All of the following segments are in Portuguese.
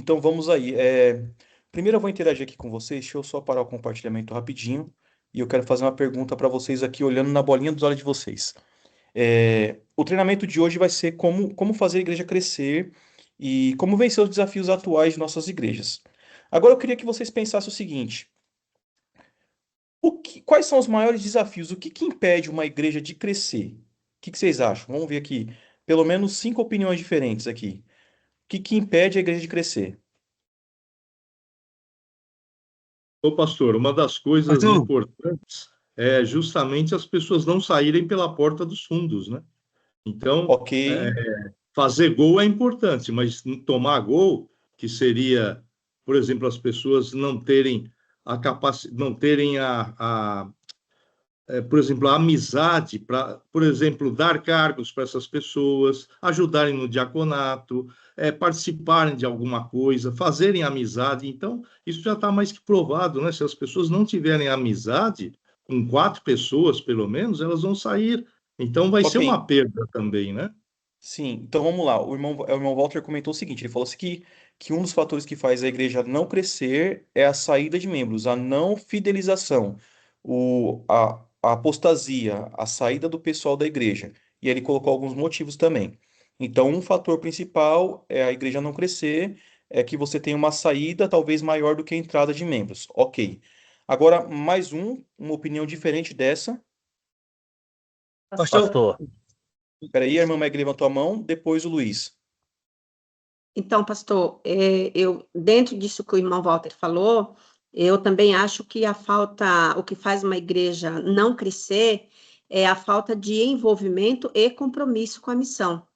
Então vamos aí. Primeiro eu vou interagir aqui com vocês. Deixa eu só parar o compartilhamento rapidinho. E eu quero fazer uma pergunta para vocês aqui, olhando na bolinha dos olhos de vocês. O treinamento de hoje vai ser como fazer a igreja crescer e como vencer os desafios atuais de nossas igrejas. Agora eu queria que vocês pensassem o seguinte: quais são os maiores desafios? O que que impede uma igreja de crescer? O que que vocês acham? Vamos ver aqui. Pelo menos 5 opiniões diferentes aqui. O que que impede a igreja de crescer? Ô, pastor, uma das coisas Arthur, importantes é justamente as pessoas não saírem pela porta dos fundos, né? Então, Ok, fazer gol é importante, mas tomar gol, que seria, por exemplo, as pessoas não terem a capacidade, não terem por exemplo, a amizade para, por exemplo, dar cargos para essas pessoas, ajudarem no diaconato, participarem de alguma coisa, fazerem amizade. Então, isso já está mais que provado, né? Se as pessoas não tiverem amizade, com 4 pessoas, pelo menos, elas vão sair. Então, vai ser ok. uma perda também, né? Sim, então vamos lá. O irmão Walter comentou o seguinte: ele falou assim que um dos fatores que faz a igreja não crescer é a saída de membros, a não fidelização, a apostasia, a saída do pessoal da igreja. E ele colocou alguns motivos também. Então, um fator principal é a igreja não crescer, é que você tem uma saída talvez maior do que a entrada de membros. Ok. Agora, uma opinião diferente dessa. pastor, Pastor, Peraí, a irmã Meg levantou a mão, depois o Luiz. Então, pastor, eu dentro disso que o irmão Walter falou, eu também acho que o que faz uma igreja não crescer é a falta de envolvimento e compromisso com a missão,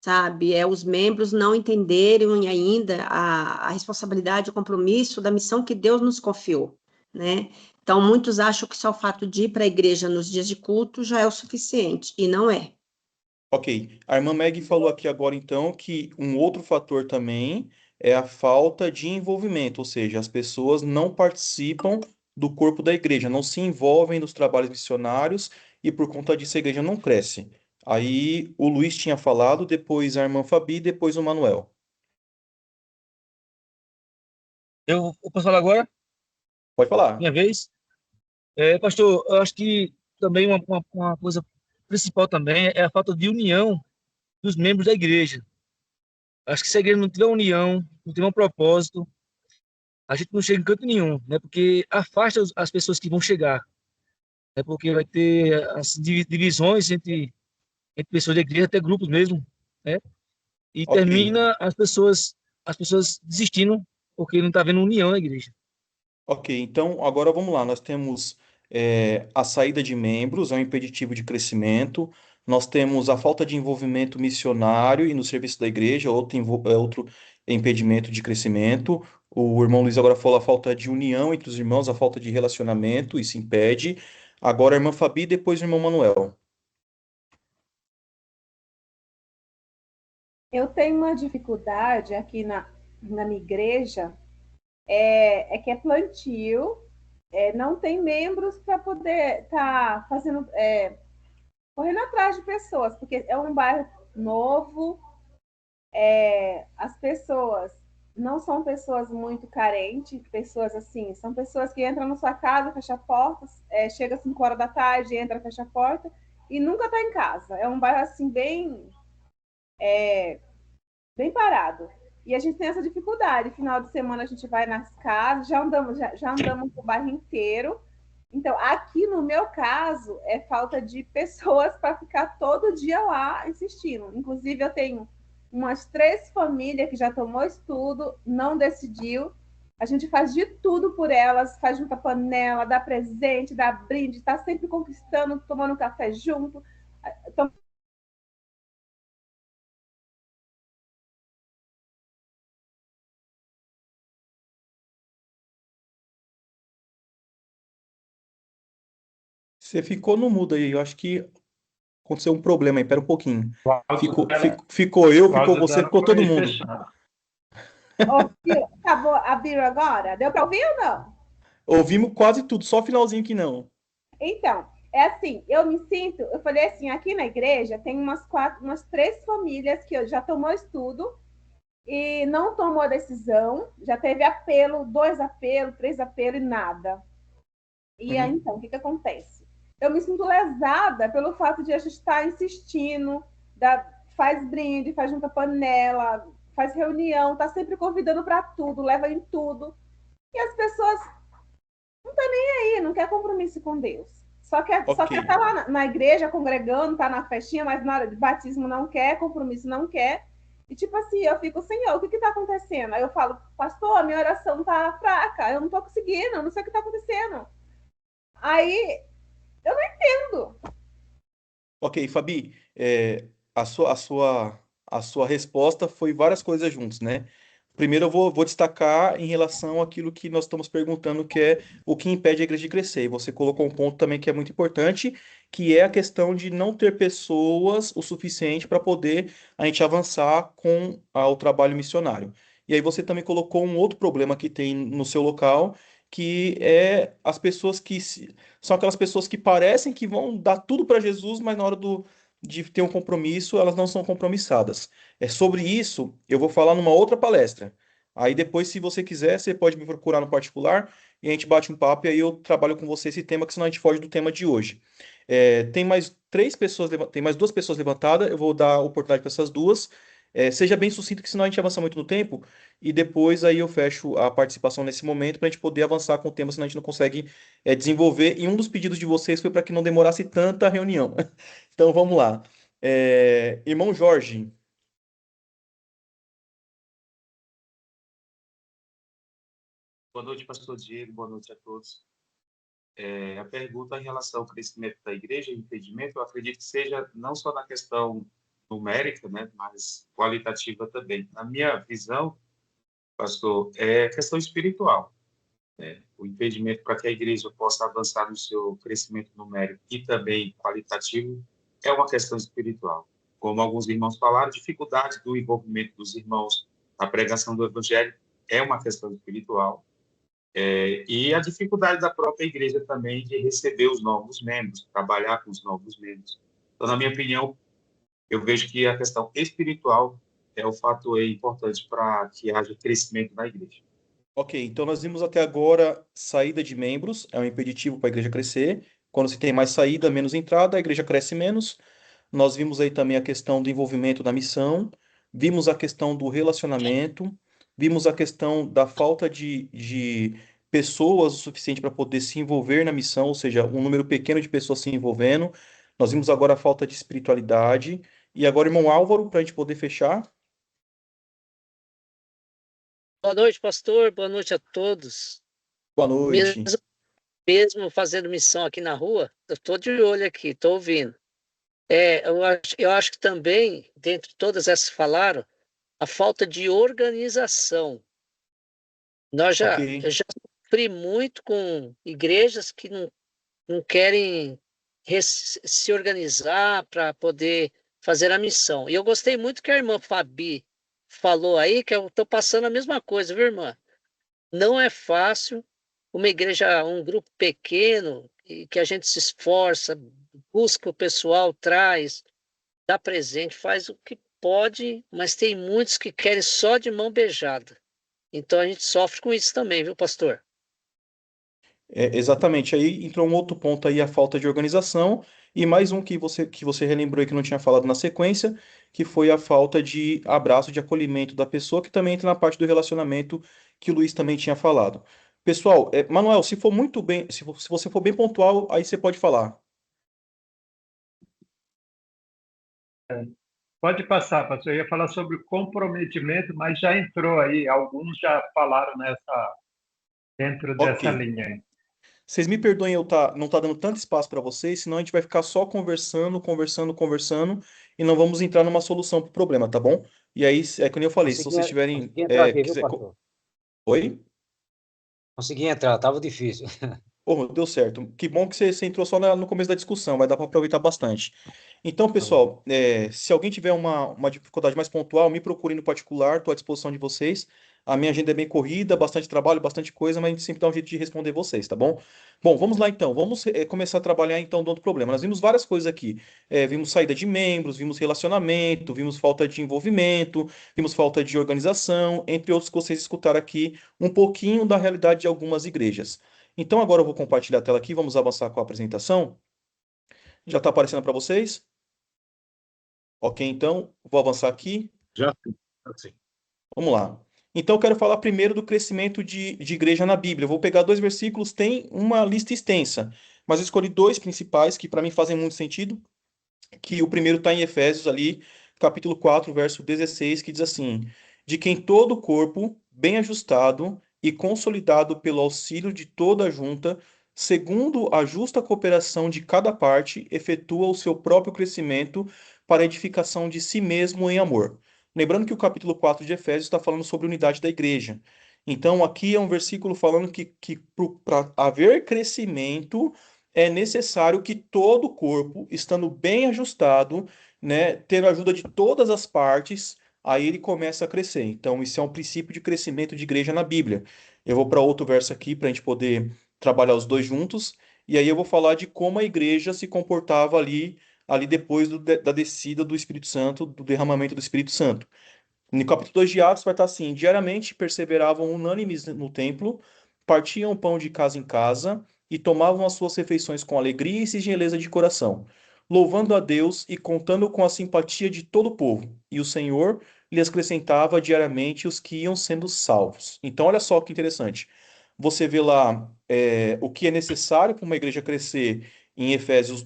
sabe? É os membros não entenderem ainda a responsabilidade, o compromisso da missão que Deus nos confiou, né? Então, muitos acham que só o fato de ir para a igreja nos dias de culto já é o suficiente, e não é. Ok. A irmã Meg falou aqui agora, então, que um outro fator também é a falta de envolvimento, ou seja, as pessoas não participam do corpo da igreja, não se envolvem nos trabalhos missionários e por conta disso a igreja não cresce. Aí o Luiz tinha falado, depois a irmã Fabi, depois o Manuel. eu posso falar agora? Pode falar. Minha vez? Pastor, eu acho que também uma coisa principal também é a falta de união dos membros da igreja. Acho que se a igreja não tiver união, não tiver um propósito, a gente não chega em canto nenhum, né? Porque afasta as pessoas que vão chegar, né? Porque vai ter as divisões entre pessoas da igreja, até grupos mesmo, né? E Ok. termina as pessoas desistindo porque não está havendo união na igreja. Ok, então agora vamos lá. Nós temos a saída de membros, é um impeditivo de crescimento. Nós temos a falta de envolvimento missionário e no serviço da igreja, outro impedimento de crescimento. O irmão Luiz agora falou a falta de união entre os irmãos, a falta de relacionamento, isso impede. Agora a irmã Fabi, depois o irmão Manuel. Eu tenho uma dificuldade aqui na minha igreja, é que é plantio, não tem membros para poder estar fazendo, correndo atrás de pessoas, porque é um bairro novo, as pessoas não são pessoas muito carentes, pessoas assim, são pessoas que entram na sua casa, fecha a porta, chega às 5 horas da tarde, entra, fecha a porta e nunca está em casa. É um bairro assim bem parado. E a gente tem essa dificuldade. Final de semana a gente vai nas casas, já andamos o bairro inteiro. Então, aqui no meu caso, é falta de pessoas para ficar todo dia lá insistindo. Inclusive, eu tenho umas 3 famílias que já tomou estudo, não decidiu. A gente faz de tudo por elas, faz junta panela, dá presente, dá brinde, está sempre conquistando, tomando café junto. Então, Você ficou no mudo aí, eu acho que aconteceu um problema aí, pera um pouquinho. Ficou você, ficou todo mundo. acabou, abriu agora? Deu para ouvir ou não? Ouvimos quase tudo, só o finalzinho que não. Então, é assim, eu falei assim, aqui na igreja tem umas 3 famílias que já tomou estudo e não tomou a decisão, já teve apelo, 2 apelos, 3 apelos e nada. E aí, Uhum. então, o que acontece? Eu me sinto lesada pelo fato de a gente estar insistindo, faz brinde, faz junta panela, faz reunião, tá sempre convidando para tudo, leva em tudo. E as pessoas aí, não quer compromisso com Deus. Só Ok, quer estar lá na igreja, congregando, tá na festinha, mas na hora de batismo não quer, compromisso não quer. E tipo assim, eu fico, Senhor, o que está acontecendo? Aí eu falo, pastor, a minha oração tá fraca, eu não estou conseguindo, eu não sei o que está acontecendo. Aí eu não entendo. ok, Fabi, a sua resposta foi várias coisas juntas, né? Primeiro eu vou destacar em relação àquilo que nós estamos perguntando, que é o que impede a igreja de crescer. E você colocou um ponto também que é muito importante, que é a questão de não ter pessoas o suficiente para poder a gente avançar com o trabalho missionário. E aí você também colocou um outro problema que tem no seu local, que é as pessoas são aquelas pessoas que parecem que vão dar tudo para Jesus, mas na hora de ter um compromisso, elas não são compromissadas. É sobre isso, eu vou falar numa outra palestra. Aí depois, se você quiser, você pode me procurar no particular e a gente bate um papo e aí eu trabalho com você esse tema, que senão a gente foge do tema de hoje. Tem mais três pessoas, tem mais duas pessoas levantadas, eu vou dar oportunidade para essas duas. Seja bem sucinto, que senão a gente avança muito no tempo e depois aí eu fecho a participação nesse momento para a gente poder avançar com o tema, senão a gente não consegue desenvolver. E um dos pedidos de vocês foi para que não demorasse tanta reunião. Então vamos lá. Irmão Jorge. Boa noite, pastor Diego. Boa noite a todos. A pergunta em relação ao crescimento da igreja, entendimento, eu acredito que seja não só na questão numérica, né, mas qualitativa também. Na minha visão, pastor, é questão espiritual. O impedimento para que a igreja possa avançar no seu crescimento numérico e também qualitativo é uma questão espiritual. Como alguns irmãos falaram, dificuldade do envolvimento dos irmãos na pregação do evangelho é uma questão espiritual. E a dificuldade da própria igreja também de receber os novos membros, trabalhar com os novos membros. Então, na minha opinião, eu vejo que a questão espiritual é o fator importante para que haja crescimento na igreja. Ok, então nós vimos até agora saída de membros, é um impeditivo para a igreja crescer. Quando se tem mais saída, menos entrada, a igreja cresce menos. Nós vimos aí também a questão do envolvimento na missão, vimos a questão do relacionamento, vimos a questão da falta de pessoas o suficiente para poder se envolver na missão, ou seja, um número pequeno de pessoas se envolvendo. Nós vimos agora a falta de espiritualidade. E agora, irmão Álvaro, para a gente poder fechar. Boa noite, pastor. Boa noite a todos. Boa Mesmo, noite. mesmo fazendo missão aqui na rua, eu estou de olho aqui, estou ouvindo. Eu acho que também, dentre todas essas que falaram, a falta de organização. Ok. Eu já sofri muito com igrejas que não querem se organizar para poder fazer a missão. E eu gostei muito que a irmã Fabi falou aí, que eu estou passando a mesma coisa, viu, irmã? Não é fácil uma igreja, um grupo pequeno, e que a gente se esforça, busca o pessoal, traz, dá presente, faz o que pode, mas tem muitos que querem só de mão beijada. Então a gente sofre com isso também, viu, pastor? Exatamente. Aí entrou um outro ponto aí, a falta de organização, e mais um que você relembrou aí que não tinha falado na sequência, que foi a falta de abraço, de acolhimento da pessoa, que também entra na parte do relacionamento que o Luiz também tinha falado. Pessoal, Manuel, se for muito bem, se você for bem pontual, aí você pode falar. Pode passar, pastor. Eu ia falar sobre comprometimento, mas já entrou aí, alguns já falaram dentro Ok. dessa linha aí. Vocês me perdoem eu não tá dando tanto espaço para vocês, senão a gente vai ficar só conversando, conversando, conversando, e não vamos entrar numa solução para o problema, tá bom? E aí, como eu falei, se vocês tiverem. Consegui entrar aqui, viu, pastor? Oi? Consegui entrar, tava difícil. Oh, deu certo. Que bom que você entrou só no começo da discussão, vai dar para aproveitar bastante. Então, Tá bom. pessoal, se alguém tiver uma dificuldade mais pontual, me procure no particular, estou à disposição de vocês. A minha agenda é bem corrida, bastante trabalho, bastante coisa, mas a gente sempre dá um jeito de responder vocês, tá bom? Bom, vamos lá então. Vamos começar a trabalhar então do outro problema. Nós vimos várias coisas aqui. Vimos saída de membros, vimos relacionamento, vimos falta de envolvimento, vimos falta de organização, entre outros que vocês escutaram aqui um pouquinho da realidade de algumas igrejas. Então agora eu vou compartilhar a tela aqui, vamos avançar com a apresentação. Já está aparecendo para vocês? Ok, então vou avançar aqui. Já sim, assim. Vamos lá. Então, eu quero falar primeiro do crescimento de igreja na Bíblia. Eu vou pegar 2 versículos, tem uma lista extensa, mas eu escolhi 2 principais que para mim fazem muito sentido, que o primeiro está em Efésios ali, capítulo 4, verso 16, que diz assim: de quem todo o corpo, bem ajustado e consolidado pelo auxílio de toda a junta, segundo a justa cooperação de cada parte, efetua o seu próprio crescimento para a edificação de si mesmo em amor. Lembrando que o capítulo 4 de Efésios está falando sobre a unidade da igreja. Então, aqui é um versículo falando que para haver crescimento, é necessário que todo o corpo, estando bem ajustado, né, tendo a ajuda de todas as partes, aí ele começa a crescer. Então, isso é um princípio de crescimento de igreja na Bíblia. Eu vou para outro verso aqui para a gente poder trabalhar os dois juntos, e aí eu vou falar de como a igreja se comportava ali depois da descida do Espírito Santo, do derramamento do Espírito Santo. No capítulo 2 de Atos vai estar assim: diariamente perseveravam unânimes no templo, partiam o pão de casa em casa e tomavam as suas refeições com alegria e singeleza de coração, louvando a Deus e contando com a simpatia de todo o povo. E o Senhor lhes acrescentava diariamente os que iam sendo salvos. Então, olha só que interessante. Você vê lá o que é necessário para uma igreja crescer em Efésios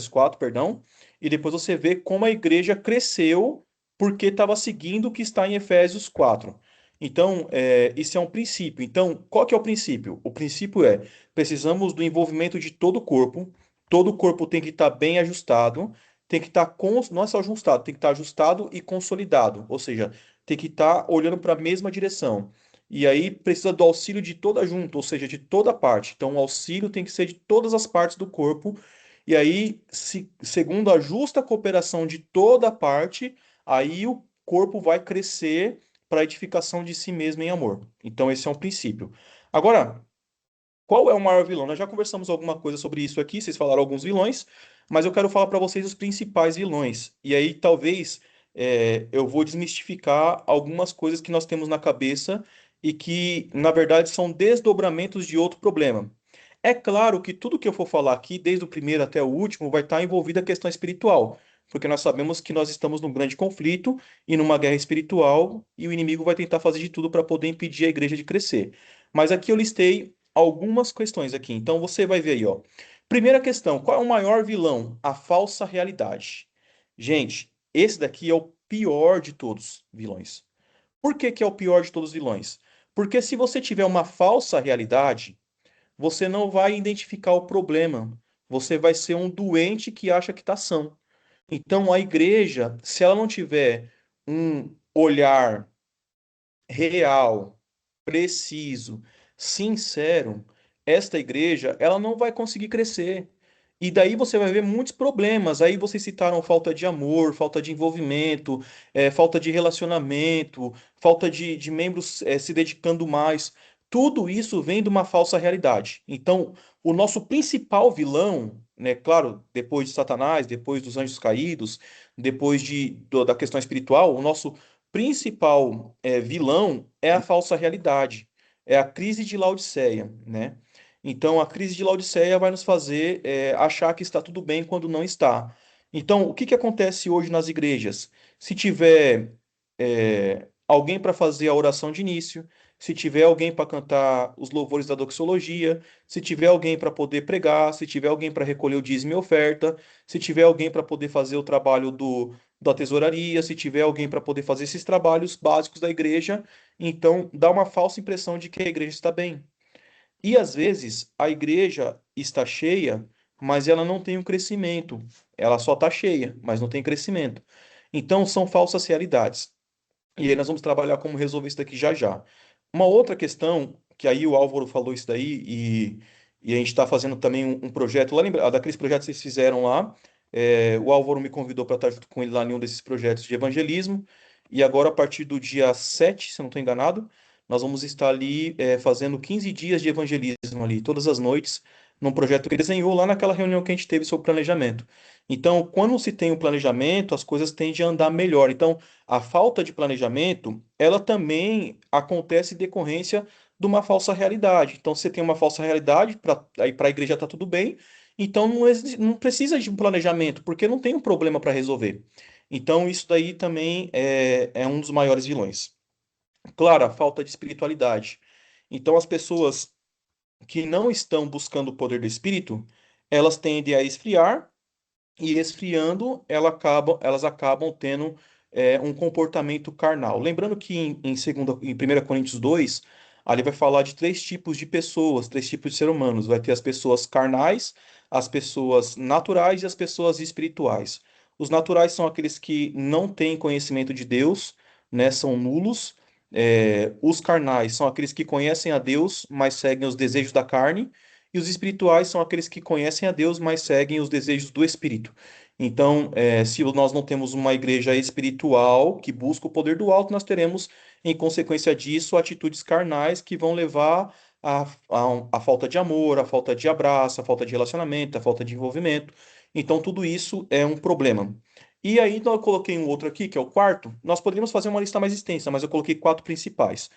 4, perdão, e depois você vê como a igreja cresceu porque estava seguindo o que está em Efésios 4. Então, isso é um princípio. Então, qual que é o princípio? O princípio é: precisamos do envolvimento de todo o corpo tem que estar bem ajustado, tem que estar, não é só ajustado, tem que estar ajustado e consolidado, ou seja, tem que estar olhando para a mesma direção. E aí precisa do auxílio de toda junta, ou seja, de toda parte. Então, o auxílio tem que ser de todas as partes do corpo. E aí, segundo a justa cooperação de toda parte, aí o corpo vai crescer para a edificação de si mesmo em amor. Então, esse é um princípio. Agora, qual é o maior vilão? Nós já conversamos alguma coisa sobre isso aqui, vocês falaram alguns vilões, mas eu quero falar para vocês os principais vilões. E aí, talvez, eu vou desmistificar algumas coisas que nós temos na cabeça e que, na verdade, são desdobramentos de outro problema. É claro que tudo que eu for falar aqui, desde o primeiro até o último, vai estar envolvido a questão espiritual, porque nós sabemos que nós estamos num grande conflito e numa guerra espiritual, e o inimigo vai tentar fazer de tudo para poder impedir a igreja de crescer. Mas aqui eu listei algumas questões aqui. Então você vai ver aí, ó. Primeira questão: qual é o maior vilão? A falsa realidade. Gente, esse daqui é o pior de todos os vilões. Por que que é o pior de todos os vilões? Porque se você tiver uma falsa realidade, você não vai identificar o problema. Você vai ser um doente que acha que está são. Então a igreja, se ela não tiver um olhar real, preciso, sincero, esta igreja, ela não vai conseguir crescer. E daí você vai ver muitos problemas. Aí vocês citaram falta de amor, falta de envolvimento, falta de relacionamento, falta de membros se dedicando mais. Tudo isso vem de uma falsa realidade. Então, o nosso principal vilão, né, claro, depois de Satanás, depois dos anjos caídos, depois da questão espiritual, o nosso principal vilão é a falsa realidade, é a crise de Laodiceia, né? Então, a crise de Laodiceia vai nos fazer achar que está tudo bem quando não está. Então, o que que acontece hoje nas igrejas? Se tiver alguém para fazer a oração de início, se tiver alguém para cantar os louvores da doxologia, se tiver alguém para poder pregar, se tiver alguém para recolher o dízimo e oferta, se tiver alguém para poder fazer o trabalho da tesouraria, se tiver alguém para poder fazer esses trabalhos básicos da igreja, então dá uma falsa impressão de que a igreja está bem. E às vezes a igreja está cheia, mas ela não tem um crescimento. Ela só está cheia, mas não tem crescimento. Então são falsas realidades. E aí nós vamos trabalhar como resolver isso daqui já já. Uma outra questão, que aí o Álvaro falou isso daí, e a gente está fazendo também um projeto, lá lembra, daqueles projetos que vocês fizeram lá, o Álvaro me convidou para estar junto com ele lá em um desses projetos de evangelismo, e agora a partir do dia 7, se eu não estou enganado, nós vamos estar ali fazendo 15 dias de evangelismo ali, todas as noites, num projeto que ele desenhou lá naquela reunião que a gente teve sobre planejamento. Então, quando se tem um planejamento, as coisas tendem a andar melhor. Então, a falta de planejamento, ela também acontece em decorrência de uma falsa realidade. Então, você tem uma falsa realidade, aí para a igreja está tudo bem, então não precisa de um planejamento, porque não tem um problema para resolver. Então, isso daí também é um dos maiores vilões. Claro, a falta de espiritualidade. Então, as pessoas que não estão buscando o poder do Espírito, elas tendem a esfriar, e esfriando, elas acabam tendo um comportamento carnal. Lembrando que em 1 Coríntios 2, ali vai falar de três tipos de pessoas, três tipos de seres humanos. Vai ter as pessoas carnais, as pessoas naturais e as pessoas espirituais. Os naturais são aqueles que não têm conhecimento de Deus, né, são nulos. Os carnais são aqueles que conhecem a Deus, mas seguem os desejos da carne. E os espirituais são aqueles que conhecem a Deus, mas seguem os desejos do Espírito. Então, se nós não temos uma igreja espiritual que busca o poder do alto, nós teremos, em consequência disso, atitudes carnais que vão levar à falta de amor, à falta de abraço, à falta de relacionamento, à falta de envolvimento. Então, tudo isso é um problema. E aí, então, eu coloquei um outro aqui, que é o quarto. Nós poderíamos fazer uma lista mais extensa, mas eu coloquei quatro principais.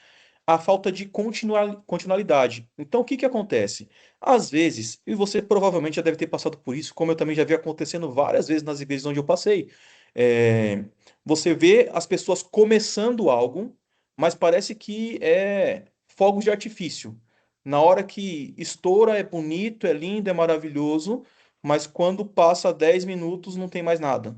A falta de continualidade. Então, o que que acontece? Às vezes, e você provavelmente já deve ter passado por isso, como eu também já vi acontecendo várias vezes nas igrejas onde eu passei. é, Você vê as pessoas começando algo, mas parece que é fogos de artifício. Na hora que estoura, é bonito, é lindo, é maravilhoso, mas quando passa 10 minutos não tem mais nada.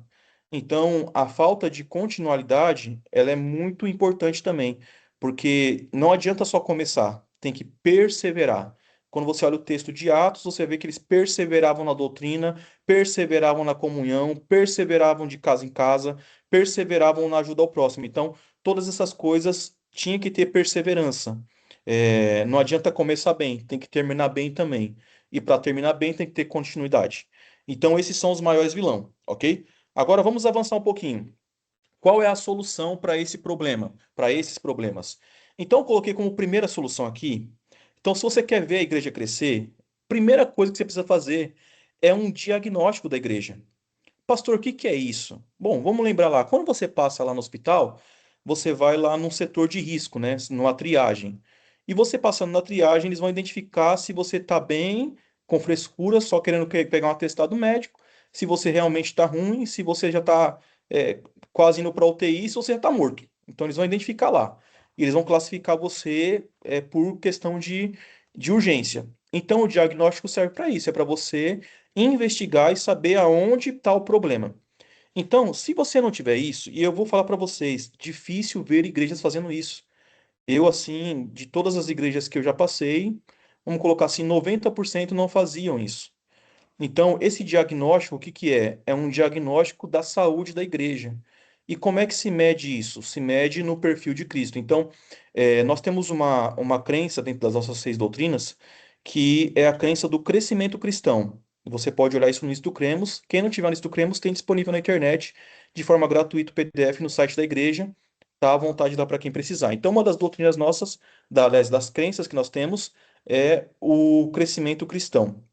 Então, a falta de continuidade, ela é muito importante também. Porque não adianta só começar, tem que perseverar. Quando você olha o texto de Atos, você vê que eles perseveravam na doutrina, perseveravam na comunhão, perseveravam de casa em casa, perseveravam na ajuda ao próximo. Então, todas essas coisas tinha que ter perseverança. Não adianta começar bem, tem que terminar bem também. E para terminar bem, tem que ter continuidade. Então, esses são os maiores vilões, ok? Agora vamos avançar um pouquinho. Qual é a solução para esse problema, para esses problemas? Então, eu coloquei como primeira solução aqui. Então, se você quer ver a igreja crescer, primeira coisa que você precisa fazer é um diagnóstico da igreja. Pastor, o que que é isso? Bom, vamos lembrar lá. Quando você passa lá no hospital, você vai lá num setor de risco, né? Numa triagem. E você passando na triagem, eles vão identificar se você está bem, com frescura, só querendo pegar um atestado médico, se você realmente está ruim, se você já está quase indo para UTI, se você já está morto. Então, eles vão identificar lá. E eles vão classificar você por questão de urgência. Então, o diagnóstico serve para isso, é para você investigar e saber aonde está o problema. Então, se você não tiver isso, e eu vou falar para vocês, difícil ver igrejas fazendo isso. Eu, assim, de todas as igrejas que eu já passei, vamos colocar assim, 90% não faziam isso. Então, esse diagnóstico, o que que é? É um diagnóstico da saúde da igreja. E como é que se mede isso? Se mede no perfil de Cristo. Então, nós temos uma crença dentro das nossas 6 doutrinas, que é a crença do crescimento cristão. Você pode olhar isso no Isto Cremos. Quem não tiver no Isto Cremos, tem disponível na internet, de forma gratuita, o PDF no site da igreja. Está à vontade lá para quem precisar. Então, uma das doutrinas nossas, aliás, das crenças que nós temos, é o crescimento cristão,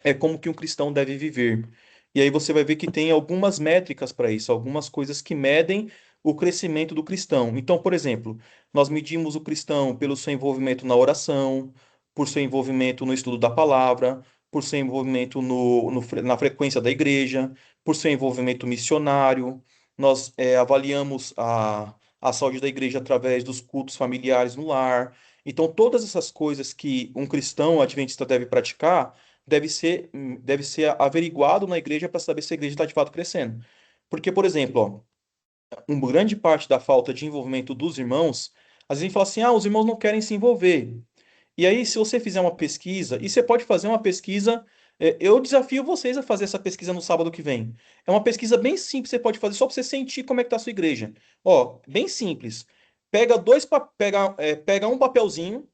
é como que um cristão deve viver. E aí você vai ver que tem algumas métricas para isso, algumas coisas que medem o crescimento do cristão. Então, por exemplo, nós medimos o cristão pelo seu envolvimento na oração, por seu envolvimento no estudo da palavra, por seu envolvimento na frequência da igreja, por seu envolvimento missionário. Nós avaliamos a saúde da igreja através dos cultos familiares no lar. Então, todas essas coisas que um cristão adventista deve praticar deve ser averiguado na igreja para saber se a igreja está de fato crescendo. Porque, por exemplo, ó, uma grande parte da falta de envolvimento dos irmãos, às vezes a gente fala assim, os irmãos não querem se envolver. E aí, se você fizer uma pesquisa, e você pode fazer uma pesquisa, eu desafio vocês a fazer essa pesquisa no sábado que vem. É uma pesquisa bem simples, você pode fazer só para você sentir como é que está a sua igreja. Ó, bem simples. Pega um papelzinho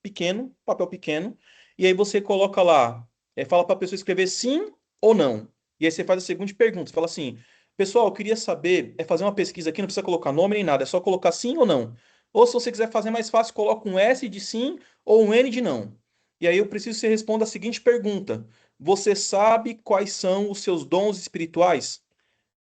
pequeno, papel pequeno, e aí você coloca lá, fala para a pessoa escrever sim ou não. E aí você faz a seguinte pergunta, você fala assim, Pessoal, eu queria saber, fazer uma pesquisa aqui, não precisa colocar nome nem nada, é só colocar sim ou não. Ou se você quiser fazer mais fácil, coloca um S de sim ou um N de não. E aí eu preciso que você responda a seguinte pergunta: você sabe quais são os seus dons espirituais?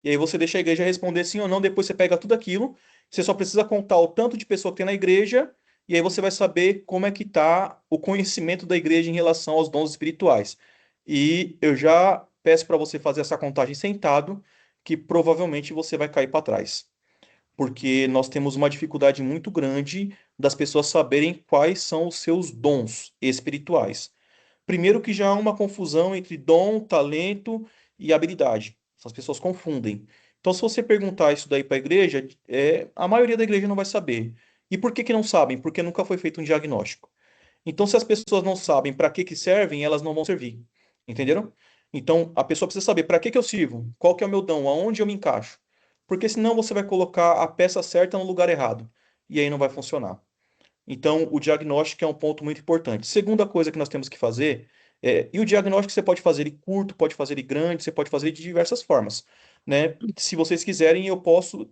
E aí você deixa a igreja responder sim ou não, depois você pega tudo aquilo, você só precisa contar o tanto de pessoa que tem na igreja, e aí você vai saber como é que está o conhecimento da igreja em relação aos dons espirituais. E eu já peço para você fazer essa contagem sentado, que provavelmente você vai cair para trás. Porque nós temos uma dificuldade muito grande das pessoas saberem quais são os seus dons espirituais. Primeiro que já há uma confusão entre dom, talento e habilidade. As pessoas confundem. Então, se você perguntar isso daí para a igreja, a maioria da igreja não vai saber. E por que que não sabem? Porque nunca foi feito um diagnóstico. Então, se as pessoas não sabem para que que servem, elas não vão servir. Entenderam? Então, a pessoa precisa saber para que que eu sirvo, qual que é o meu dom, aonde eu me encaixo. Porque senão você vai colocar a peça certa no lugar errado. E aí não vai funcionar. Então, o diagnóstico é um ponto muito importante. Segunda coisa que nós temos que fazer e o diagnóstico você pode fazer ele curto, pode fazer ele grande, você pode fazer ele de diversas formas, né? Se vocês quiserem, eu posso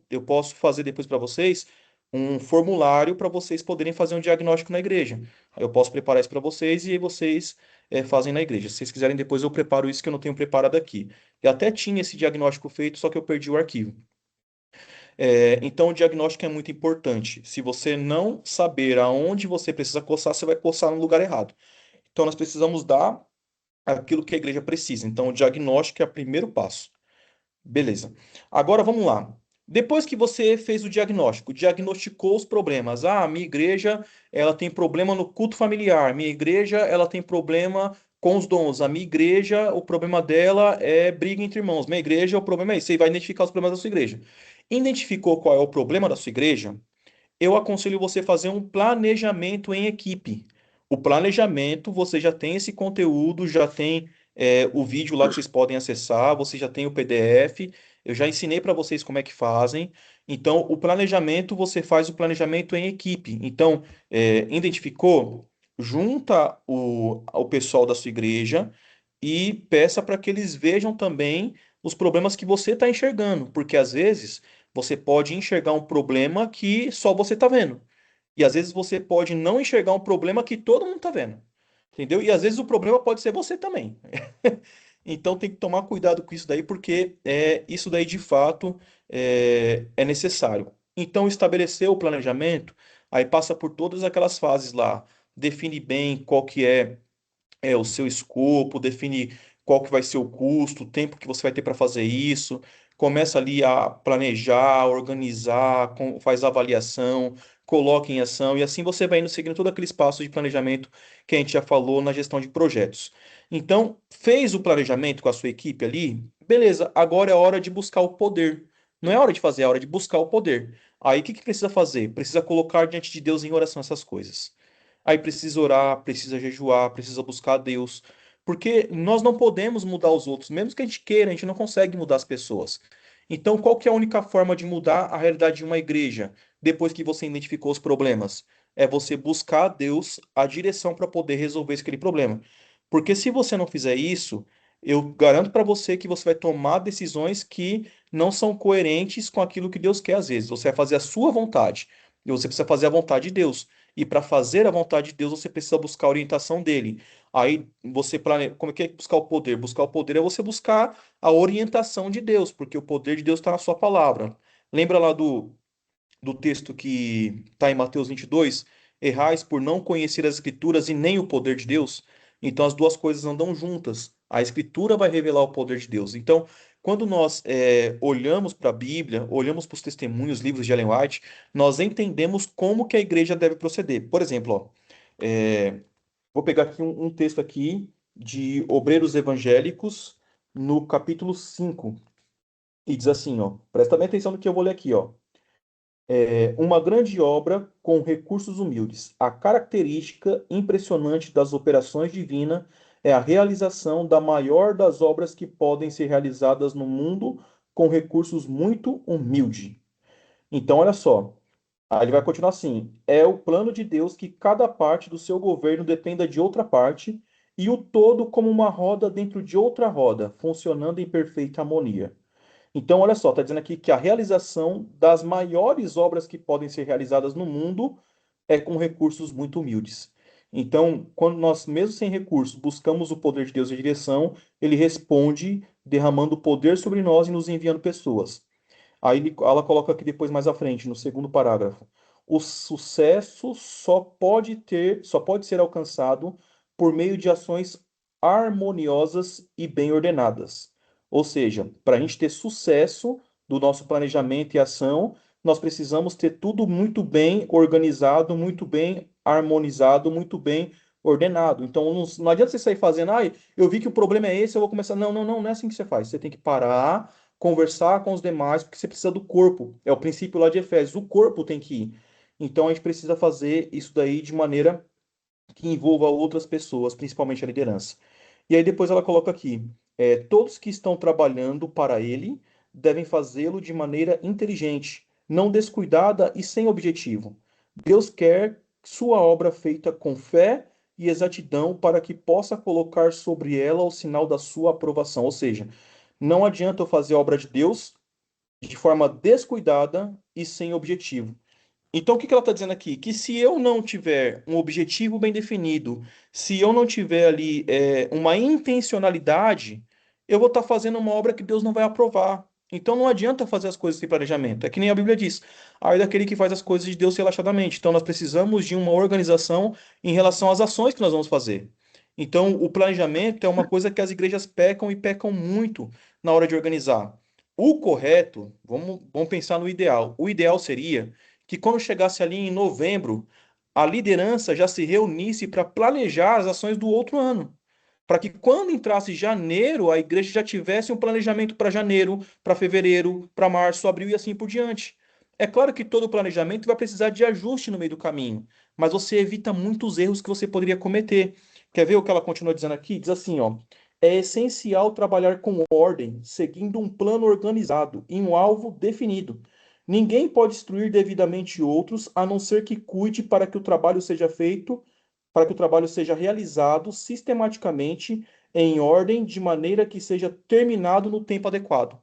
fazer depois para vocês um formulário para vocês poderem fazer um diagnóstico na igreja. Eu posso preparar isso para vocês e aí vocês fazem na igreja. Se vocês quiserem, depois eu preparo isso que eu não tenho preparado aqui. Eu até tinha esse diagnóstico feito, só que eu perdi o arquivo. Então, o diagnóstico é muito importante. Se você não saber aonde você precisa coçar, você vai coçar no lugar errado. Então, nós precisamos dar aquilo que a igreja precisa. Então, o diagnóstico é o primeiro passo. Beleza. Agora, vamos lá. Depois que você fez o diagnóstico, diagnosticou os problemas. Ah, minha igreja, ela tem problema no culto familiar. Minha igreja, ela tem problema com os dons. A minha igreja, o problema dela é briga entre irmãos. Minha igreja, o problema é isso. Você vai identificar os problemas da sua igreja. Identificou qual é o problema da sua igreja? Eu aconselho você fazer um planejamento em equipe. O planejamento, você já tem esse conteúdo, já tem o vídeo lá que vocês podem acessar, você já tem o PDF, eu já ensinei para vocês como é que fazem. Então, o planejamento, você faz o planejamento em equipe. Então, identificou? Junta o pessoal da sua igreja e peça para que eles vejam também os problemas que você está enxergando, porque às vezes você pode enxergar um problema que só você está vendo. E às vezes você pode não enxergar um problema que todo mundo está vendo. Entendeu? E às vezes o problema pode ser você também. Então tem que tomar cuidado com isso daí, porque isso daí de fato é necessário. Então estabelecer o planejamento, aí passa por todas aquelas fases lá. Define bem qual que é o seu escopo, define qual que vai ser o custo, o tempo que você vai ter para fazer isso, começa ali a planejar, organizar, faz a avaliação, coloca em ação, e assim você vai indo seguindo todo aquele espaço de planejamento que a gente já falou na gestão de projetos. Então, fez o planejamento com a sua equipe ali, beleza, agora é a hora de buscar o poder. Não é hora de fazer, é hora de buscar o poder. Aí o que que precisa fazer? Precisa colocar diante de Deus em oração essas coisas. Aí precisa orar, precisa jejuar, precisa buscar a Deus. Porque nós não podemos mudar os outros, mesmo que a gente queira, a gente não consegue mudar as pessoas. Então, qual que é a única forma de mudar a realidade de uma igreja, depois que você identificou os problemas? É você buscar a Deus a direção para poder resolver aquele problema. Porque se você não fizer isso, eu garanto para você que você vai tomar decisões que não são coerentes com aquilo que Deus quer às vezes. Você vai fazer a sua vontade, e você precisa fazer a vontade de Deus. E para fazer a vontade de Deus, você precisa buscar a orientação dele. Aí você planeja. Como é que é buscar o poder? Buscar o poder é você buscar a orientação de Deus, porque o poder de Deus está na sua palavra. Lembra lá do texto que está em Mateus 22? Errais por não conhecer as Escrituras e nem o poder de Deus. Então as duas coisas andam juntas. A Escritura vai revelar o poder de Deus. Então, quando nós olhamos para a Bíblia, olhamos para os testemunhos, livros de Ellen White, nós entendemos como que a igreja deve proceder. Por exemplo, ó, vou pegar aqui um texto aqui de Obreiros Evangélicos, no capítulo 5 e diz assim, ó, presta bem atenção no que eu vou ler aqui, ó. Uma grande obra com recursos humildes. A característica impressionante das operações divinas é a realização da maior das obras que podem ser realizadas no mundo com recursos muito humildes. Então, olha só. Aí ele vai continuar assim: é o plano de Deus que cada parte do seu governo dependa de outra parte e o todo como uma roda dentro de outra roda, funcionando em perfeita harmonia. Então, olha só, está dizendo aqui que a realização das maiores obras que podem ser realizadas no mundo é com recursos muito humildes. Então, quando nós, mesmo sem recursos, buscamos o poder de Deus e direção, ele responde derramando poder sobre nós e nos enviando pessoas. Ela coloca aqui depois mais à frente, no segundo parágrafo. O sucesso só pode ser alcançado por meio de ações harmoniosas e bem ordenadas. Ou seja, para a gente ter sucesso do nosso planejamento e ação, nós precisamos ter tudo muito bem organizado, muito bem harmonizado, muito bem ordenado. Então, não adianta você sair fazendo, eu vi que o problema é esse, eu vou começar. Não, não, não, não é assim que você faz. Você tem que parar, conversar com os demais, porque você precisa do corpo. É o princípio lá de Efésios, o corpo tem que ir. Então, a gente precisa fazer isso daí de maneira que envolva outras pessoas, principalmente a liderança. E aí depois ela coloca aqui, todos que estão trabalhando para ele devem fazê-lo de maneira inteligente, não descuidada e sem objetivo. Deus quer sua obra feita com fé e exatidão para que possa colocar sobre ela o sinal da sua aprovação. Ou seja, não adianta eu fazer a obra de Deus de forma descuidada e sem objetivo. Então, o que que ela está dizendo aqui? Que se eu não tiver um objetivo bem definido, se eu não tiver ali uma intencionalidade, eu vou estar fazendo uma obra que Deus não vai aprovar. Então, não adianta fazer as coisas sem planejamento. É que nem a Bíblia diz, ai daquele que faz as coisas de Deus relaxadamente. Então, nós precisamos de uma organização em relação às ações que nós vamos fazer. Então, o planejamento é uma coisa que as igrejas pecam e pecam muito na hora de organizar. O correto, vamos pensar no ideal. O ideal seria que quando chegasse ali em novembro, a liderança já se reunisse para planejar as ações do outro ano. Para que quando entrasse janeiro, a igreja já tivesse um planejamento para janeiro, para fevereiro, para março, abril e assim por diante. É claro que todo planejamento vai precisar de ajuste no meio do caminho, mas você evita muitos erros que você poderia cometer. Quer ver o que ela continua dizendo aqui? Diz assim, ó: é essencial trabalhar com ordem, seguindo um plano organizado e um alvo definido. Ninguém pode instruir devidamente outros, a não ser que cuide para que o trabalho seja feito, para que o trabalho seja realizado sistematicamente, em ordem, de maneira que seja terminado no tempo adequado.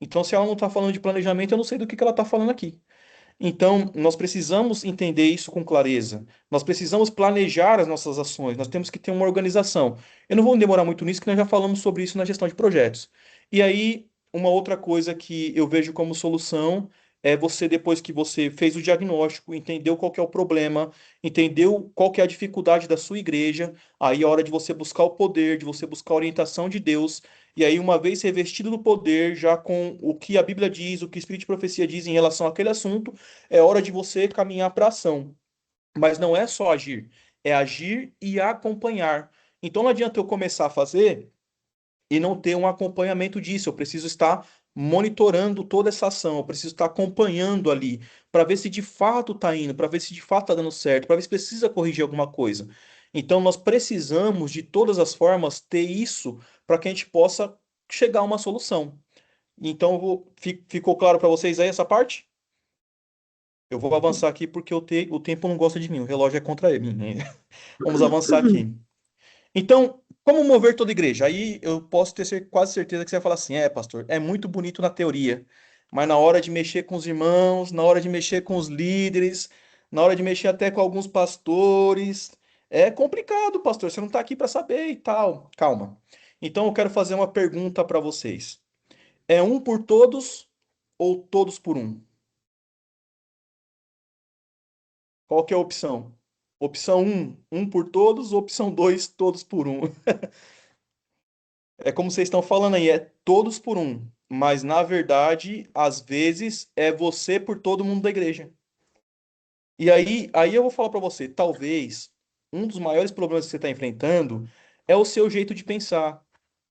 Então, se ela não está falando de planejamento, eu não sei do que ela está falando aqui. Então, nós precisamos entender isso com clareza. Nós precisamos planejar as nossas ações. Nós temos que ter uma organização. Eu não vou demorar muito nisso, que nós já falamos sobre isso na gestão de projetos. E aí, uma outra coisa que eu vejo como solução é você, depois que você fez o diagnóstico, entendeu qual que é o problema, entendeu qual que é a dificuldade da sua igreja, aí é hora de você buscar o poder, de você buscar a orientação de Deus. E aí, uma vez revestido do poder, já com o que a Bíblia diz, o que o Espírito de Profecia diz em relação àquele assunto, é hora de você caminhar para ação. Mas não é só agir, é agir e acompanhar. Então não adianta eu começar a fazer e não ter um acompanhamento disso. Eu preciso estar monitorando toda essa ação, eu preciso estar acompanhando ali, para ver se de fato está indo, para ver se de fato está dando certo, para ver se precisa corrigir alguma coisa. Então nós precisamos, de todas as formas, ter isso para que a gente possa chegar a uma solução. Então, ficou claro para vocês aí essa parte? Eu vou avançar aqui porque o tempo não gosta de mim, o relógio é contra mim, né? Vamos avançar aqui. Então, como mover toda a igreja? Aí eu posso ter quase certeza que você vai falar assim: pastor, é muito bonito na teoria, mas na hora de mexer com os irmãos, na hora de mexer com os líderes, na hora de mexer até com alguns pastores, é complicado, pastor. Você não está aqui para saber e tal. Calma. Então eu quero fazer uma pergunta para vocês: é um por todos ou todos por um? Qual que é a opção? Opção um por todos, opção 2 todos por um. É como vocês estão falando aí, é todos por um. Mas, na verdade, às vezes, é você por todo mundo da igreja. E aí eu vou falar para você, talvez, um dos maiores problemas que você está enfrentando é o seu jeito de pensar.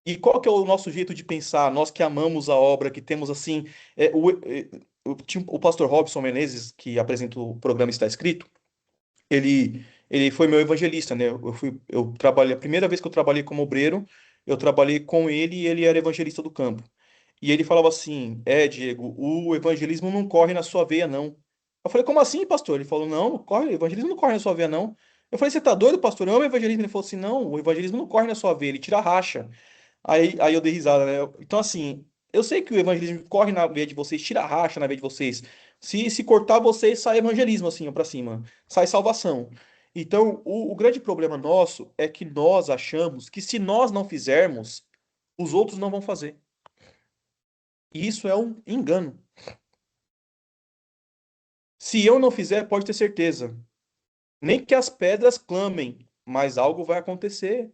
E qual que é o nosso jeito de pensar? Nós que amamos a obra, que temos assim... o pastor Robson Menezes, que apresenta o programa Está Escrito, ele foi meu evangelista, né? Eu trabalhei, a primeira vez que eu trabalhei como obreiro, eu trabalhei com ele e ele era evangelista do campo. E ele falava assim: Diego, o evangelismo não corre na sua veia, não. Eu falei: como assim, pastor? Ele falou: não, não corre, o evangelismo não corre na sua veia, não. Eu falei: você tá doido, pastor? Eu amo evangelismo. Ele falou assim: não, o evangelismo não corre na sua veia, ele tira racha. Aí eu dei risada, né? Então, assim, Eu sei que o evangelismo corre na veia de vocês, tira a racha na veia de vocês. Se cortar vocês, sai evangelismo assim, ó, pra cima. Sai salvação. Então, o grande problema nosso é que nós achamos que se nós não fizermos, os outros não vão fazer. E isso é um engano. Se eu não fizer, pode ter certeza. Nem que as pedras clamem, mas algo vai acontecer.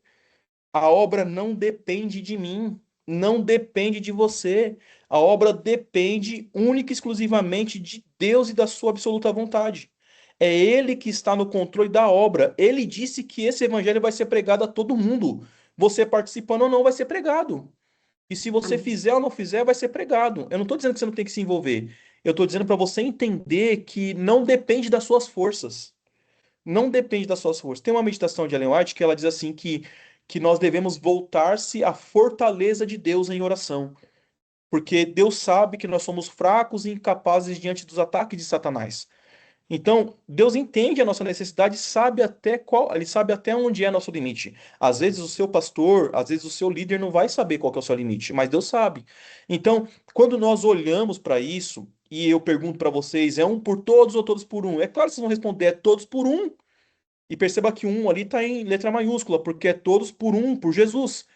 A obra não depende de mim, não depende de você. A obra depende única e exclusivamente de Deus e da sua absoluta vontade. É Ele que está no controle da obra. Ele disse que esse evangelho vai ser pregado a todo mundo. Você participando ou não, vai ser pregado. E se você fizer ou não fizer, vai ser pregado. Eu não estou dizendo que você não tem que se envolver. Eu estou dizendo para você entender que não depende das suas forças. Não depende das suas forças. Tem uma meditação de Ellen White que ela diz assim que nós devemos voltar-se à fortaleza de Deus em oração. Porque Deus sabe que nós somos fracos e incapazes diante dos ataques de Satanás. Então, Deus entende a nossa necessidade, ele sabe até onde é nosso limite. Às vezes o seu pastor, às vezes o seu líder não vai saber qual que é o seu limite, mas Deus sabe. Então, quando nós olhamos para isso, e eu pergunto para vocês, é um por todos ou todos por um? É claro que vocês vão responder, é todos por um. E perceba que um ali está em letra maiúscula, porque é todos por um, por Jesus.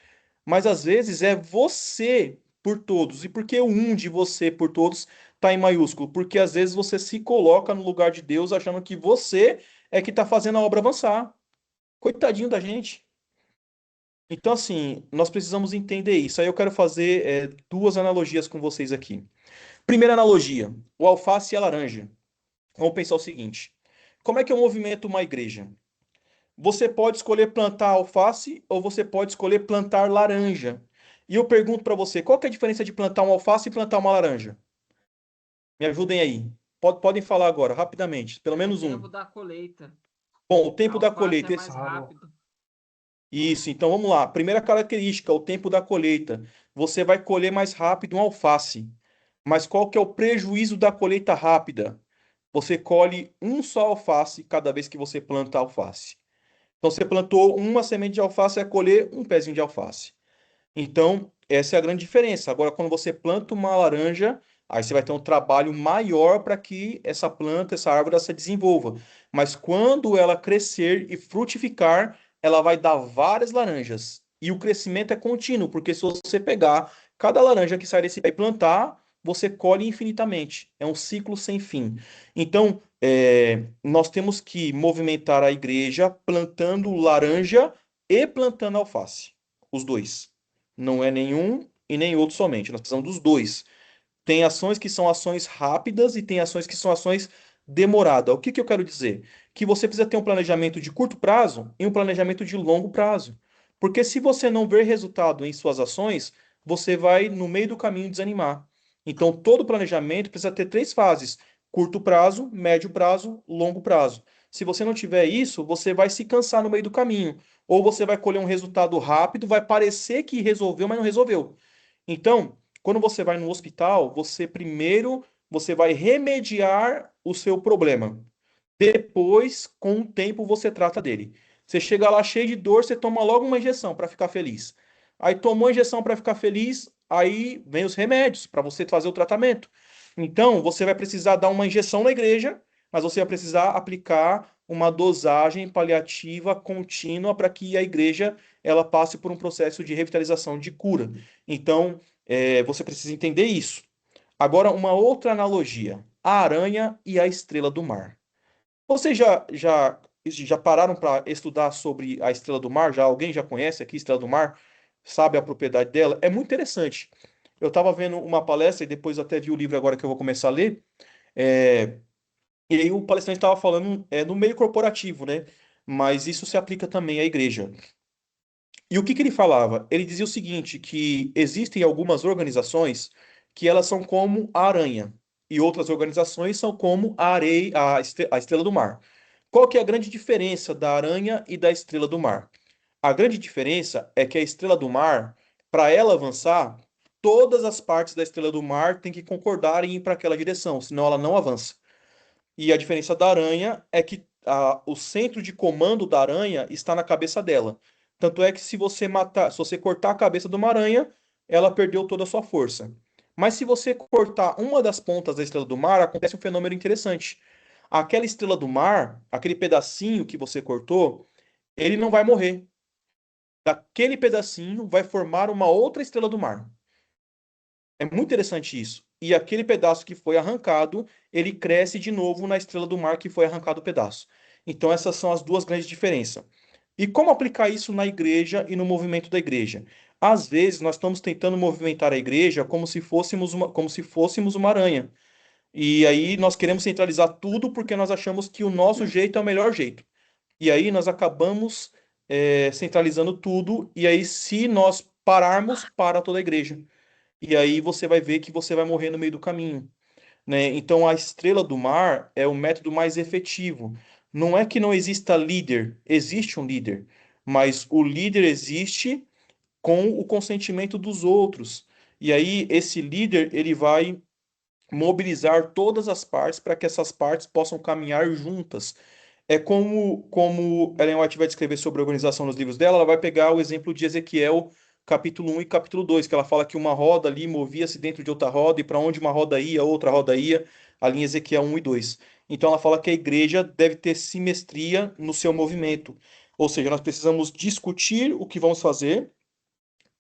Mas às vezes é você por todos. E por que o um de você por todos está em maiúsculo? Porque às vezes você se coloca no lugar de Deus achando que você é que está fazendo a obra avançar. Coitadinho da gente. Então, assim, nós precisamos entender isso. Aí eu quero fazer duas analogias com vocês aqui. Primeira analogia: o alface e a laranja. Vamos pensar o seguinte: como é que eu movimento uma igreja? Você pode escolher plantar alface ou você pode escolher plantar laranja. E eu pergunto para você, qual que é a diferença de plantar um alface e plantar uma laranja? Me ajudem aí. Podem falar agora, rapidamente, pelo menos O um. tempo da colheita. Bom, o A tempo da alface é colheita. mais rápido. Isso, então vamos lá. Primeira característica, o tempo da colheita. Você vai colher mais rápido um alface. Mas qual que é o prejuízo da colheita rápida? Você colhe um só alface cada vez que você planta alface. Então, você plantou uma semente de alface, vai colher um pezinho de alface. Então, essa é a grande diferença. Agora, quando você planta uma laranja, aí você vai ter um trabalho maior para que essa planta, essa árvore, se desenvolva. Mas quando ela crescer e frutificar, ela vai dar várias laranjas. E o crescimento é contínuo, porque se você pegar cada laranja que sai desse pé e plantar, você colhe infinitamente. É um ciclo sem fim. Então, nós temos que movimentar a igreja plantando laranja e plantando alface. Os dois. Não é nenhum e nem outro somente. Nós precisamos dos dois. Tem ações que são ações rápidas e tem ações que são ações demoradas. O que que eu quero dizer? Que você precisa ter um planejamento de curto prazo e um planejamento de longo prazo. Porque se você não ver resultado em suas ações, você vai, no meio do caminho, desanimar. Então, todo planejamento precisa ter três fases: curto prazo, médio prazo, longo prazo. Se você não tiver isso, você vai se cansar no meio do caminho. Ou você vai colher um resultado rápido, vai parecer que resolveu, mas não resolveu. Então, quando você vai no hospital, você vai remediar o seu problema. Depois, com o tempo, você trata dele. Você chega lá cheio de dor, você toma logo uma injeção para ficar feliz. Aí tomou a injeção para ficar feliz, aí vem os remédios para você fazer o tratamento. Então, você vai precisar dar uma injeção na igreja, mas você vai precisar aplicar uma dosagem paliativa contínua para que a igreja ela passe por um processo de revitalização, de cura. Então, você precisa entender isso. Agora, uma outra analogia: a aranha e a estrela do mar. Vocês já pararam para estudar sobre a estrela do mar? Alguém já conhece aqui a estrela do mar? Sabe a propriedade dela? É muito interessante. Eu estava vendo uma palestra e depois até vi o livro agora que eu vou começar a ler. é, e aí o palestrante estava falando no meio corporativo, né? Mas isso se aplica também à igreja. E o que que ele falava? Ele dizia o seguinte, que existem algumas organizações que elas são como a aranha e outras organizações são como a areia, a estrela do mar. Qual que é a grande diferença da aranha e da estrela do mar? A grande diferença é que a estrela do mar, para ela avançar, todas as partes da estrela do mar têm que concordar em ir para aquela direção, senão ela não avança. E a diferença da aranha é que o centro de comando da aranha está na cabeça dela. Tanto é que se você cortar a cabeça de uma aranha, ela perdeu toda a sua força. Mas se você cortar uma das pontas da estrela do mar, acontece um fenômeno interessante. Aquela estrela do mar, aquele pedacinho que você cortou, ele não vai morrer. Daquele pedacinho vai formar uma outra estrela do mar. É muito interessante isso. E aquele pedaço que foi arrancado, ele cresce de novo na estrela do mar que foi arrancado o pedaço. Então, essas são as duas grandes diferenças. E como aplicar isso na igreja e no movimento da igreja? Às vezes, nós estamos tentando movimentar a igreja como se fôssemos uma aranha. E aí, nós queremos centralizar tudo porque nós achamos que o nosso jeito é o melhor jeito. E aí, nós acabamos, centralizando tudo. E aí, se nós pararmos, para toda a igreja. E aí você vai ver que você vai morrer no meio do caminho, né? Então a estrela do mar é o método mais efetivo. Não é que não exista líder, existe um líder, mas o líder existe com o consentimento dos outros. E aí esse líder, ele vai mobilizar todas as partes para que essas partes possam caminhar juntas. É como Ellen White vai descrever sobre a organização nos livros dela, ela vai pegar o exemplo de Ezequiel, capítulo 1 e capítulo 2, que ela fala que uma roda ali movia-se dentro de outra roda, e para onde uma roda ia, outra roda ia, ali em Ezequiel 1 e 2. Então ela fala que a igreja deve ter simetria no seu movimento. Ou seja, nós precisamos discutir o que vamos fazer,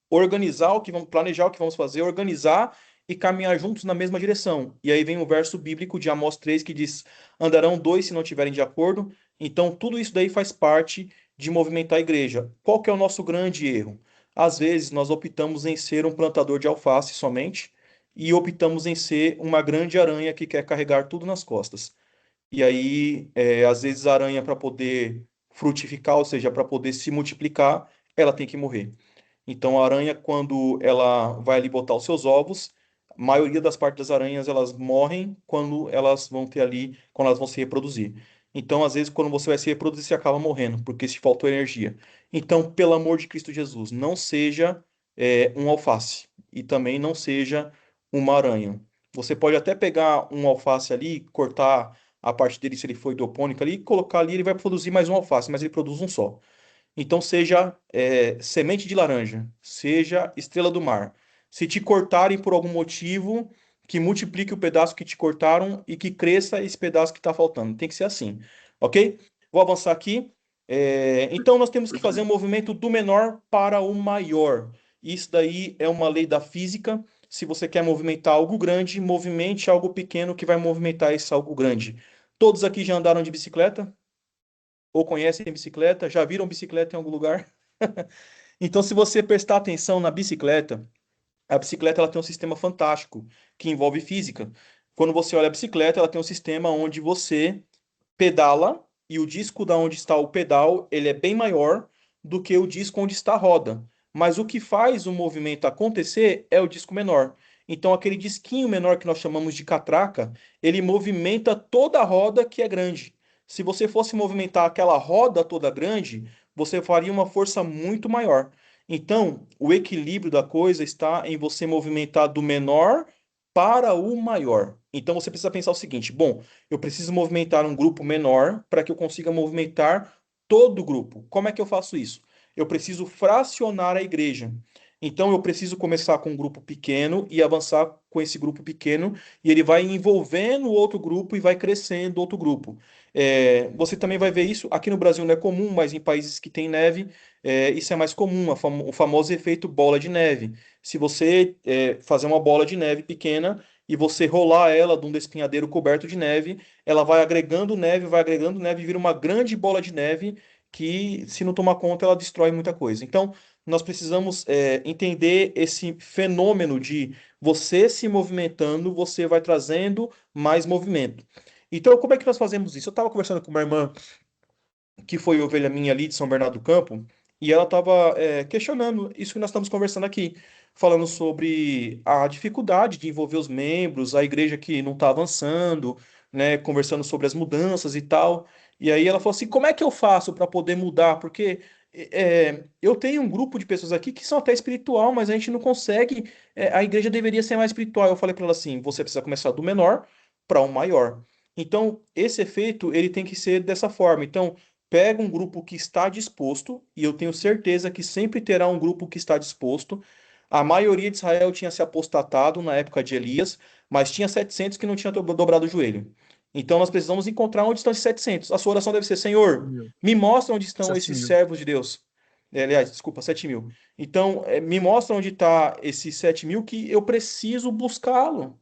organizar o que vamos, planejar o que vamos fazer, organizar e caminhar juntos na mesma direção. E aí vem o verso bíblico de Amós 3 que diz: andarão dois se não tiverem de acordo. Então, tudo isso daí faz parte de movimentar a igreja. Qual que é o nosso grande erro? Às vezes, nós optamos em ser um plantador de alface somente e optamos em ser uma grande aranha que quer carregar tudo nas costas. E aí, às vezes, a aranha, para poder frutificar, ou seja, para poder se multiplicar, ela tem que morrer. Então, a aranha, quando ela vai ali botar os seus ovos, a maioria das partes das aranhas, elas morrem quando elas vão ter ali, quando elas vão se reproduzir. Então, às vezes, quando você vai se reproduzir, você acaba morrendo, porque se faltou energia. Então, pelo amor de Cristo Jesus, não seja, um alface e também não seja uma aranha. Você pode até pegar um alface ali, cortar a parte dele, se ele for hidropônico ali, e colocar ali, ele vai produzir mais um alface, mas ele produz um só. Então seja, semente de laranja, seja estrela do mar. Se te cortarem por algum motivo, que multiplique o pedaço que te cortaram e que cresça esse pedaço que está faltando. Tem que ser assim, ok? Vou avançar aqui. Então nós temos que fazer um movimento do menor para o maior. Isso daí é uma lei da física. Se você quer movimentar algo grande, movimente algo pequeno que vai movimentar esse algo grande. Todos aqui já andaram de bicicleta? Ou conhecem bicicleta? Já viram bicicleta em algum lugar? Então, se você prestar atenção na bicicleta, a bicicleta ela tem um sistema fantástico que envolve física. Quando você olha a bicicleta, ela tem um sistema onde você pedala e o disco da onde está o pedal, ele é bem maior do que o disco onde está a roda. Mas o que faz o movimento acontecer é o disco menor. Então, aquele disquinho menor que nós chamamos de catraca, ele movimenta toda a roda que é grande. Se você fosse movimentar aquela roda toda grande, você faria uma força muito maior. Então, o equilíbrio da coisa está em você movimentar do menor para o maior. Então, você precisa pensar o seguinte: bom, eu preciso movimentar um grupo menor para que eu consiga movimentar todo o grupo. Como é que eu faço isso? Eu preciso fracionar a igreja. Então, eu preciso começar com um grupo pequeno e avançar com esse grupo pequeno, e ele vai envolvendo outro grupo e vai crescendo outro grupo. Você também vai ver isso, aqui no Brasil não é comum, mas em países que tem neve, isso é mais comum, o famoso efeito bola de neve. Se você fazer uma bola de neve pequena e você rolar ela de um despenhadeiro coberto de neve, ela vai agregando neve e vira uma grande bola de neve que, se não tomar conta, ela destrói muita coisa. Então, nós precisamos entender esse fenômeno de você se movimentando, você vai trazendo mais movimento. Então, como é que nós fazemos isso? Eu estava conversando com uma irmã que foi ovelha minha ali de São Bernardo do Campo, e ela estava questionando isso que nós estamos conversando aqui, falando sobre a dificuldade de envolver os membros, a igreja que não está avançando, né, conversando sobre as mudanças e tal. E aí ela falou assim: como é que eu faço para poder mudar? Porque eu tenho um grupo de pessoas aqui que são até espiritual, mas a gente não consegue. A igreja deveria ser mais espiritual. Eu falei para ela assim: você precisa começar do menor para o maior. Então, esse efeito ele tem que ser dessa forma. Então, pega um grupo que está disposto, e eu tenho certeza que sempre terá um grupo que está disposto. A maioria de Israel tinha se apostatado na época de Elias, mas tinha 700 que não tinham dobrado o joelho. Então nós precisamos encontrar onde estão esses 700. A sua oração deve ser: Senhor, Mil, me mostra onde estão 7 esses mil. servos de Deus. Aliás, desculpa, 7.000. Então, me mostra onde está esses 7.000 que eu preciso buscá-lo.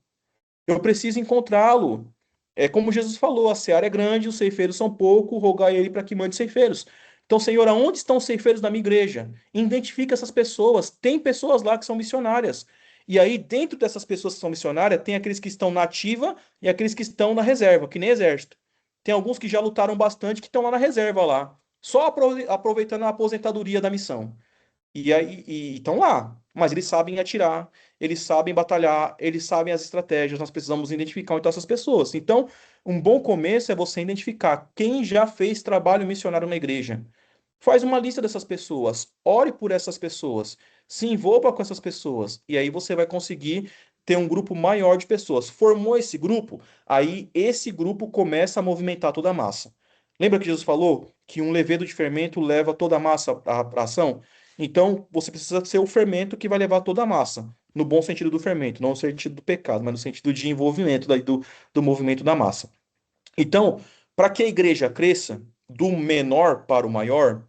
Eu preciso encontrá-lo. É como Jesus falou: a seara é grande, os ceifeiros são pouco, rogai a ele para que mande ceifeiros. Então, Senhor, aonde estão os ceifeiros da minha igreja? Identifica essas pessoas. Tem pessoas lá que são missionárias. E aí, dentro dessas pessoas que são missionárias, tem aqueles que estão na ativa e aqueles que estão na reserva, que nem exército. Tem alguns que já lutaram bastante que estão lá na reserva lá, só aproveitando a aposentadoria da missão. E aí estão lá, mas eles sabem atirar, eles sabem batalhar, eles sabem as estratégias. Nós precisamos identificar então essas pessoas. Então, um bom começo é você identificar quem já fez trabalho missionário na igreja. Faz uma lista dessas pessoas, ore por essas pessoas, se envolva com essas pessoas, e aí você vai conseguir ter um grupo maior de pessoas. Formou esse grupo, aí esse grupo começa a movimentar toda a massa. Lembra que Jesus falou que um levedo de fermento leva toda a massa à ação? Então, você precisa ser o fermento que vai levar toda a massa, no bom sentido do fermento, não no sentido do pecado, mas no sentido de envolvimento do movimento da massa. Então, para que a igreja cresça do menor para o maior,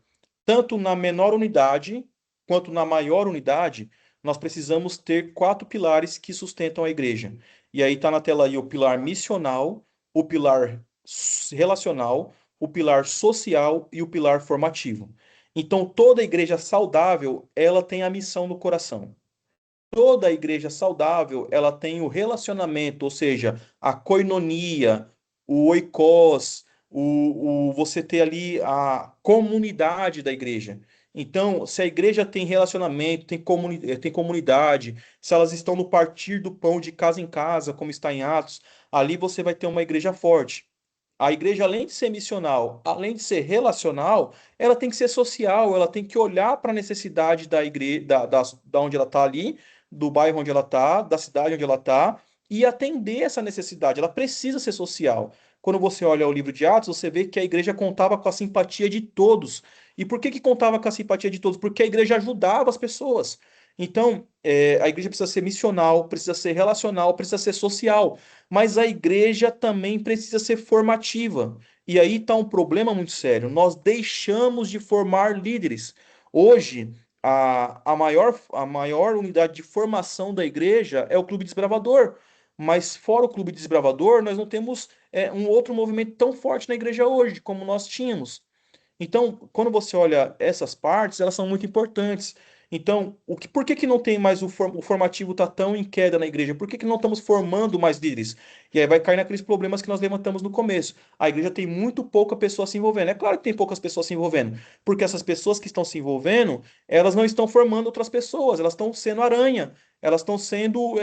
tanto na menor unidade quanto na maior unidade, nós precisamos ter 4 pilares que sustentam a igreja. E aí está na tela aí o pilar missional, o pilar relacional, o pilar social e o pilar formativo. Então, toda igreja saudável, ela tem a missão no coração. Toda igreja saudável, ela tem o relacionamento, ou seja, a koinonia, o oikos, você ter ali a comunidade da igreja. Então, se a igreja tem relacionamento, tem comunidade, se elas estão no partir do pão de casa em casa, como está em Atos, ali você vai ter uma igreja forte. A igreja, além de ser missional, além de ser relacional, ela tem que ser social, ela tem que olhar para a necessidade da igreja, da onde ela está ali, do bairro onde ela está, da cidade onde ela está, e atender essa necessidade. Ela precisa ser social. Quando você olha o livro de Atos, você vê que a igreja contava com a simpatia de todos. E por que que contava com a simpatia de todos? Porque a igreja ajudava as pessoas. Então, a igreja precisa ser missional, precisa ser relacional, precisa ser social, mas a igreja também precisa ser formativa. E aí está um problema muito sério. Nós deixamos de formar líderes. Hoje, a maior unidade de formação da igreja é o Clube Desbravador. Mas fora o Clube Desbravador, nós não temos um outro movimento tão forte na igreja hoje, como nós tínhamos. Então, quando você olha essas partes, elas são muito importantes. Então, por que que não tem mais o formativo tá tão em queda na igreja? Por que que não estamos formando mais líderes? E aí vai cair naqueles problemas que nós levantamos no começo. A igreja tem muito pouca pessoa se envolvendo. É claro que tem poucas pessoas se envolvendo, porque essas pessoas que estão se envolvendo, elas não estão formando outras pessoas, elas estão sendo aranha, elas estão sendo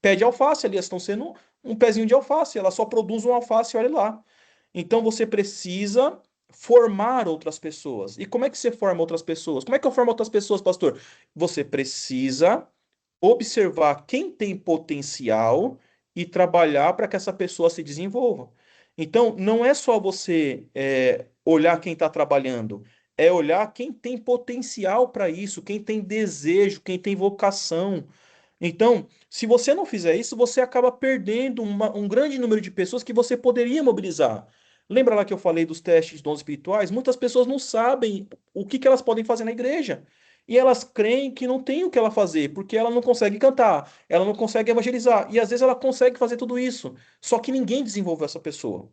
pé de alface ali, elas estão sendo um pezinho de alface, elas só produzem um alface, olha lá. Então você precisa formar outras pessoas. E como é que você forma outras pessoas? Como é que eu formo outras pessoas, pastor? Você precisa observar quem tem potencial e trabalhar para que essa pessoa se desenvolva. Então, não é só você olhar quem está trabalhando, é olhar quem tem potencial para isso, quem tem desejo, quem tem vocação. Então, se você não fizer isso, você acaba perdendo um grande número de pessoas que você poderia mobilizar. Lembra lá que eu falei dos testes de dons espirituais? Muitas pessoas não sabem o que que elas podem fazer na igreja. E elas creem que não tem o que ela fazer, porque ela não consegue cantar, ela não consegue evangelizar. E às vezes ela consegue fazer tudo isso, só que ninguém desenvolveu essa pessoa.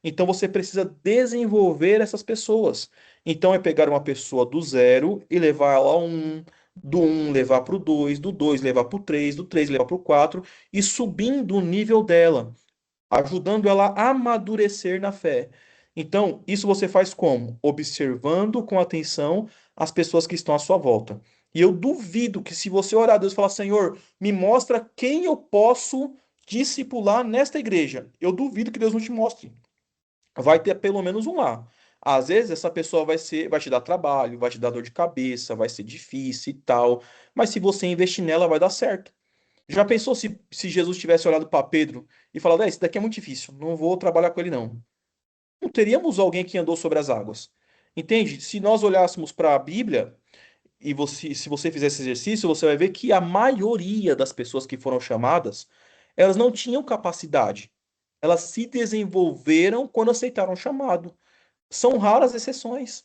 Então você precisa desenvolver essas pessoas. Então é pegar uma pessoa do zero e levar ela ao um, do um levar para o dois, do dois levar para o três, do três levar para o quatro e subindo o nível dela, ajudando ela a amadurecer na fé. Então, isso você faz como? Observando com atenção as pessoas que estão à sua volta. E eu duvido que se você orar a Deus e falar, Senhor, me mostra quem eu posso discipular nesta igreja, eu duvido que Deus não te mostre. Vai ter pelo menos um lá. Às vezes essa pessoa vai te dar trabalho, vai te dar dor de cabeça, vai ser difícil e tal, mas se você investir nela vai dar certo. Já pensou se Jesus tivesse olhado para Pedro e falado, esse daqui é muito difícil, não vou trabalhar com ele não. Não teríamos alguém que andou sobre as águas. Entende? Se nós olhássemos para a Bíblia, e você, se você fizer esse exercício, você vai ver que a maioria das pessoas que foram chamadas, elas não tinham capacidade. Elas se desenvolveram quando aceitaram o chamado. São raras exceções.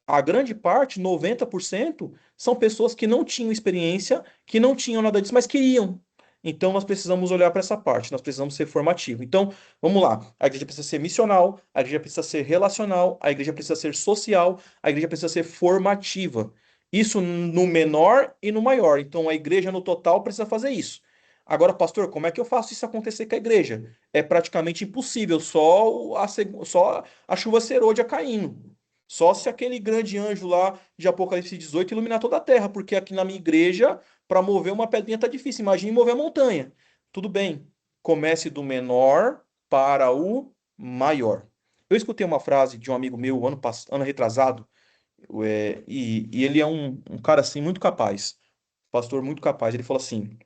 A grande parte, 90%, são pessoas que não tinham experiência, que não tinham nada disso, mas queriam. Então, nós precisamos olhar para essa parte, nós precisamos ser formativo. Então, vamos lá. A igreja precisa ser missional, a igreja precisa ser relacional, a igreja precisa ser social, a igreja precisa ser formativa. Isso no menor e no maior. Então, a igreja no total precisa fazer isso. Agora, pastor, como é que eu faço isso acontecer com a igreja? É praticamente impossível, só a chuva serôdia caindo. Só se aquele grande anjo lá de Apocalipse 18 iluminar toda a terra, porque aqui na minha igreja, para mover uma pedrinha tá difícil. Imagine mover a montanha. Tudo bem. Comece do menor para o maior. Eu escutei uma frase de um amigo meu ano retrasado, e ele é um cara assim muito capaz, pastor muito capaz. Ele falou assim: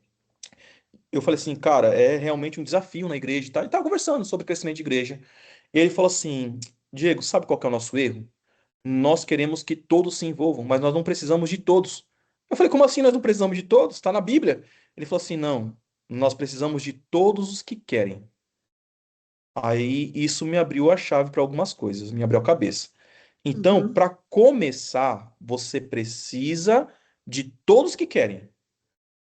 eu falei assim, cara, é realmente um desafio na igreja, tá? Ele tava conversando sobre crescimento de igreja. E ele falou assim: Diego, sabe qual que é o nosso erro? Nós queremos que todos se envolvam, mas nós não precisamos de todos. Eu falei, como assim nós não precisamos de todos? Está na Bíblia. Ele falou assim, não, nós precisamos de todos os que querem. Aí isso me abriu a chave para algumas coisas, me abriu a cabeça. Então, Uhum. para começar, você precisa de todos que querem.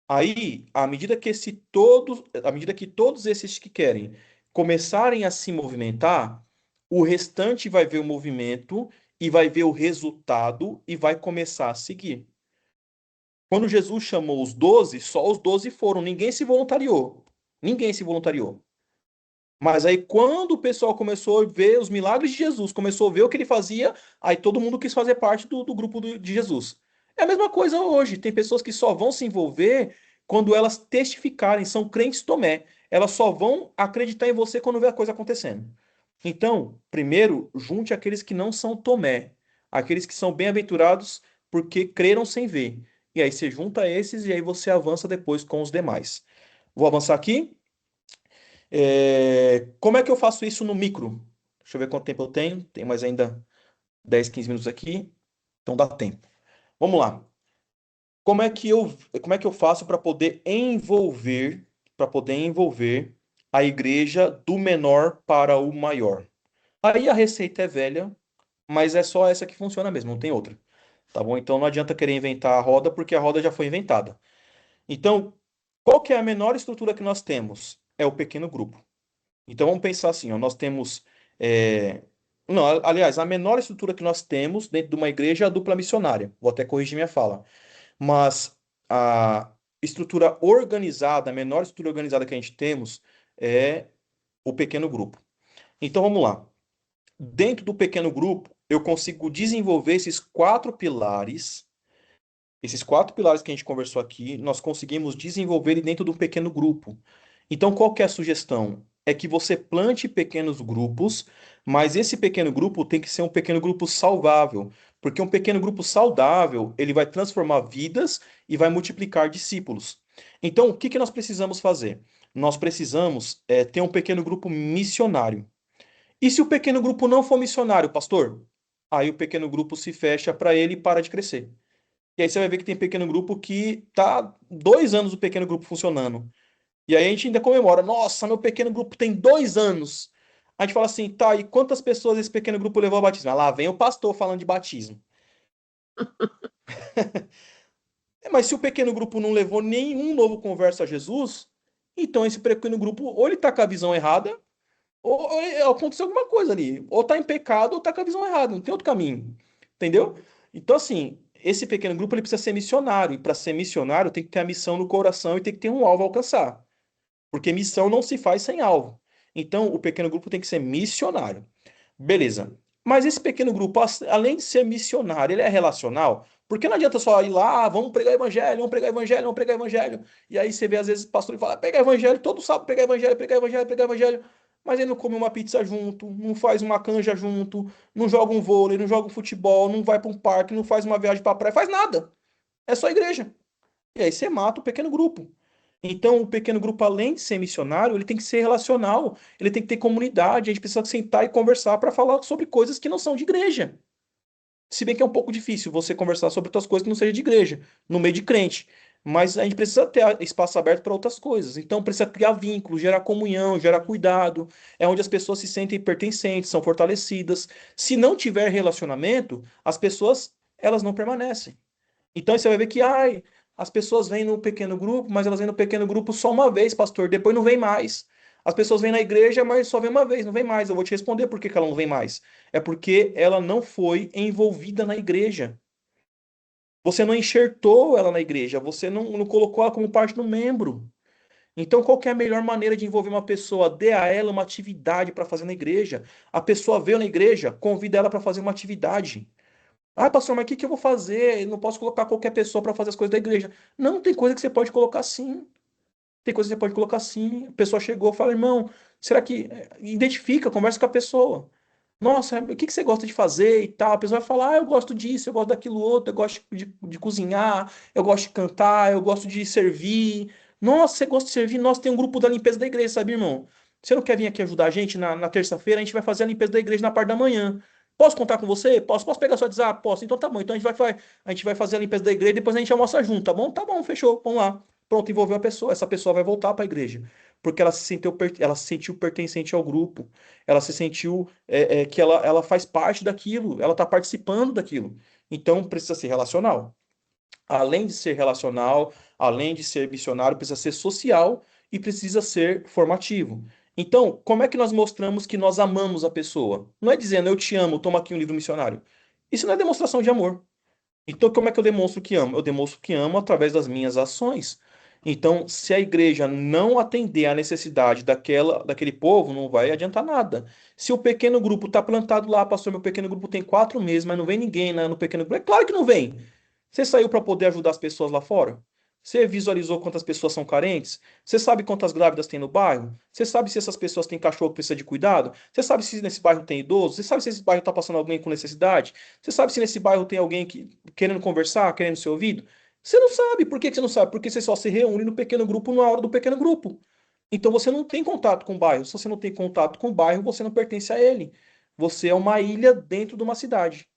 Aí, à medida que todos esses que querem começarem a se movimentar, o restante vai ver o movimento e vai ver o resultado e vai começar a seguir. Quando Jesus chamou os 12, só os 12 foram, ninguém se voluntariou. Ninguém se voluntariou. Mas aí, quando o pessoal começou a ver os milagres de Jesus, começou a ver o que ele fazia, aí todo mundo quis fazer parte do grupo de Jesus. É a mesma coisa hoje. Tem pessoas que só vão se envolver quando elas testificarem, são crentes Tomé. Elas só vão acreditar em você quando vê a coisa acontecendo. Então, primeiro, junte aqueles que não são Tomé, aqueles que são bem-aventurados porque creram sem ver. E aí você junta esses e aí você avança depois com os demais. Vou avançar aqui. Como é que eu faço isso no micro? Deixa eu ver quanto tempo eu tenho. Tem mais ainda 10, 15 minutos aqui. Então dá tempo. Vamos lá. Como é que eu faço para poder envolver a igreja do menor para o maior? Aí a receita é velha, mas é só essa que funciona mesmo, não tem outra. Tá bom? Então não adianta querer inventar a roda, porque a roda já foi inventada. Então, qual que é a menor estrutura que nós temos? É o pequeno grupo. Então vamos pensar assim, ó, nós temos. Não, aliás, a menor estrutura que nós temos dentro de uma igreja é a dupla missionária. Vou até corrigir minha fala. Mas a estrutura organizada, a menor estrutura organizada que a gente temos é o pequeno grupo. Então vamos lá. Dentro do pequeno grupo, eu consigo desenvolver esses quatro pilares que a gente conversou aqui, nós conseguimos desenvolver ele dentro de um pequeno grupo. Então, qual que é a sugestão? É que você plante pequenos grupos, mas esse pequeno grupo tem que ser um pequeno grupo saudável, porque um pequeno grupo saudável, ele vai transformar vidas e vai multiplicar discípulos. Então, o que que nós precisamos fazer? Nós precisamos ter um pequeno grupo missionário. E se o pequeno grupo não for missionário, pastor? Aí o pequeno grupo se fecha para ele e para de crescer. E aí você vai ver que tem pequeno grupo que tá 2 anos o pequeno grupo funcionando. E aí a gente ainda comemora. Nossa, meu pequeno grupo tem 2 anos. A gente fala assim, tá, e quantas pessoas esse pequeno grupo levou ao batismo? Ah, lá vem o pastor falando de batismo. Mas se o pequeno grupo não levou nenhum novo converso a Jesus, então esse pequeno grupo ou ele tá com a visão errada, ou aconteceu alguma coisa ali. Ou tá em pecado, ou tá com a visão errada. Não tem outro caminho. Entendeu? Então, assim, esse pequeno grupo ele precisa ser missionário. E para ser missionário, tem que ter a missão no coração e tem que ter um alvo a alcançar. Porque missão não se faz sem alvo. Então, o pequeno grupo tem que ser missionário. Beleza. Mas esse pequeno grupo, além de ser missionário, ele é relacional? Porque não adianta só ir lá, vamos pregar evangelho, vamos pregar evangelho, vamos pregar evangelho. E aí você vê, às vezes, o pastor fala, pregar evangelho, todo sábado pregar evangelho, pregar evangelho, pregar evangelho. Mas ele não come uma pizza junto, não faz uma canja junto, não joga um vôlei, não joga um futebol, não vai para um parque, não faz uma viagem para praia, faz nada. É só igreja. E aí você mata o pequeno grupo. Então, o pequeno grupo, além de ser missionário, ele tem que ser relacional, ele tem que ter comunidade, a gente precisa sentar e conversar para falar sobre coisas que não são de igreja. Se bem que é um pouco difícil você conversar sobre outras coisas que não seja de igreja, no meio de crente. Mas a gente precisa ter espaço aberto para outras coisas. Então precisa criar vínculo, gerar comunhão, gerar cuidado. É onde as pessoas se sentem pertencentes, são fortalecidas. Se não tiver relacionamento, as pessoas elas não permanecem. Então você vai ver que as pessoas vêm no pequeno grupo, mas elas vêm no pequeno grupo só uma vez, pastor, depois não vem mais. As pessoas vêm na igreja, mas só vem uma vez, não vem mais. Eu vou te responder por que que ela não vem mais. É porque ela não foi envolvida na igreja. Você não enxertou ela na igreja, você não colocou ela como parte do membro. Então, qual que é a melhor maneira de envolver uma pessoa? Dê a ela uma atividade para fazer na igreja. A pessoa veio na igreja, convida ela para fazer uma atividade. Ah, pastor, mas o que que eu vou fazer? Eu não posso colocar qualquer pessoa para fazer as coisas da igreja. Não, tem coisa que você pode colocar sim. Tem coisa que você pode colocar sim. A pessoa chegou, fala, irmão, será que. Identifica, conversa com a pessoa. Nossa, o que que você gosta de fazer e tal? A pessoa vai falar, eu gosto disso, eu gosto daquilo outro, eu gosto de cozinhar, eu gosto de cantar, eu gosto de servir. Nossa, você gosta de servir? Nossa, tem um grupo da limpeza da igreja, sabe, irmão? Você não quer vir aqui ajudar a gente na terça-feira? A gente vai fazer a limpeza da igreja na parte da manhã. Posso contar com você? Posso? Posso pegar seu WhatsApp? Posso. Então tá bom. Então a gente vai fazer a limpeza da igreja e depois a gente almoça junto, tá bom? Tá bom, fechou. Vamos lá. Pronto, envolveu a pessoa. Essa pessoa vai voltar para a igreja. Porque ela se sentiu pertencente ao grupo. Ela se sentiu que ela faz parte daquilo. Ela está participando daquilo. Então precisa ser relacional. Além de ser relacional, além de ser missionário, precisa ser social e precisa ser formativo. Então, como é que nós mostramos que nós amamos a pessoa? Não é dizendo eu te amo, toma aqui um livro missionário. Isso não é demonstração de amor. Então, como é que eu demonstro que amo? Eu demonstro que amo através das minhas ações. Então, se a igreja não atender à necessidade daquele povo, não vai adiantar nada. Se o pequeno grupo está plantado lá, pastor, meu pequeno grupo tem 4 meses, mas não vem ninguém, né, no pequeno grupo. É claro que não vem. Você saiu para poder ajudar as pessoas lá fora? Você visualizou quantas pessoas são carentes? Você sabe quantas grávidas tem no bairro? Você sabe se essas pessoas têm cachorro que precisa de cuidado? Você sabe se nesse bairro tem idoso? Você sabe se esse bairro está passando alguém com necessidade? Você sabe se nesse bairro tem alguém querendo conversar, querendo ser ouvido? Você não sabe. Por que que você não sabe? Porque você só se reúne no pequeno grupo na hora do pequeno grupo. Então você não tem contato com o bairro. Se você não tem contato com o bairro, você não pertence a ele. Você é uma ilha dentro de uma cidade.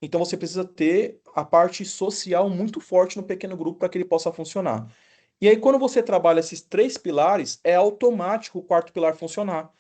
Então você precisa ter a parte social muito forte no pequeno grupo para que ele possa funcionar. E aí, quando você trabalha esses 3 pilares, é automático o quarto pilar funcionar.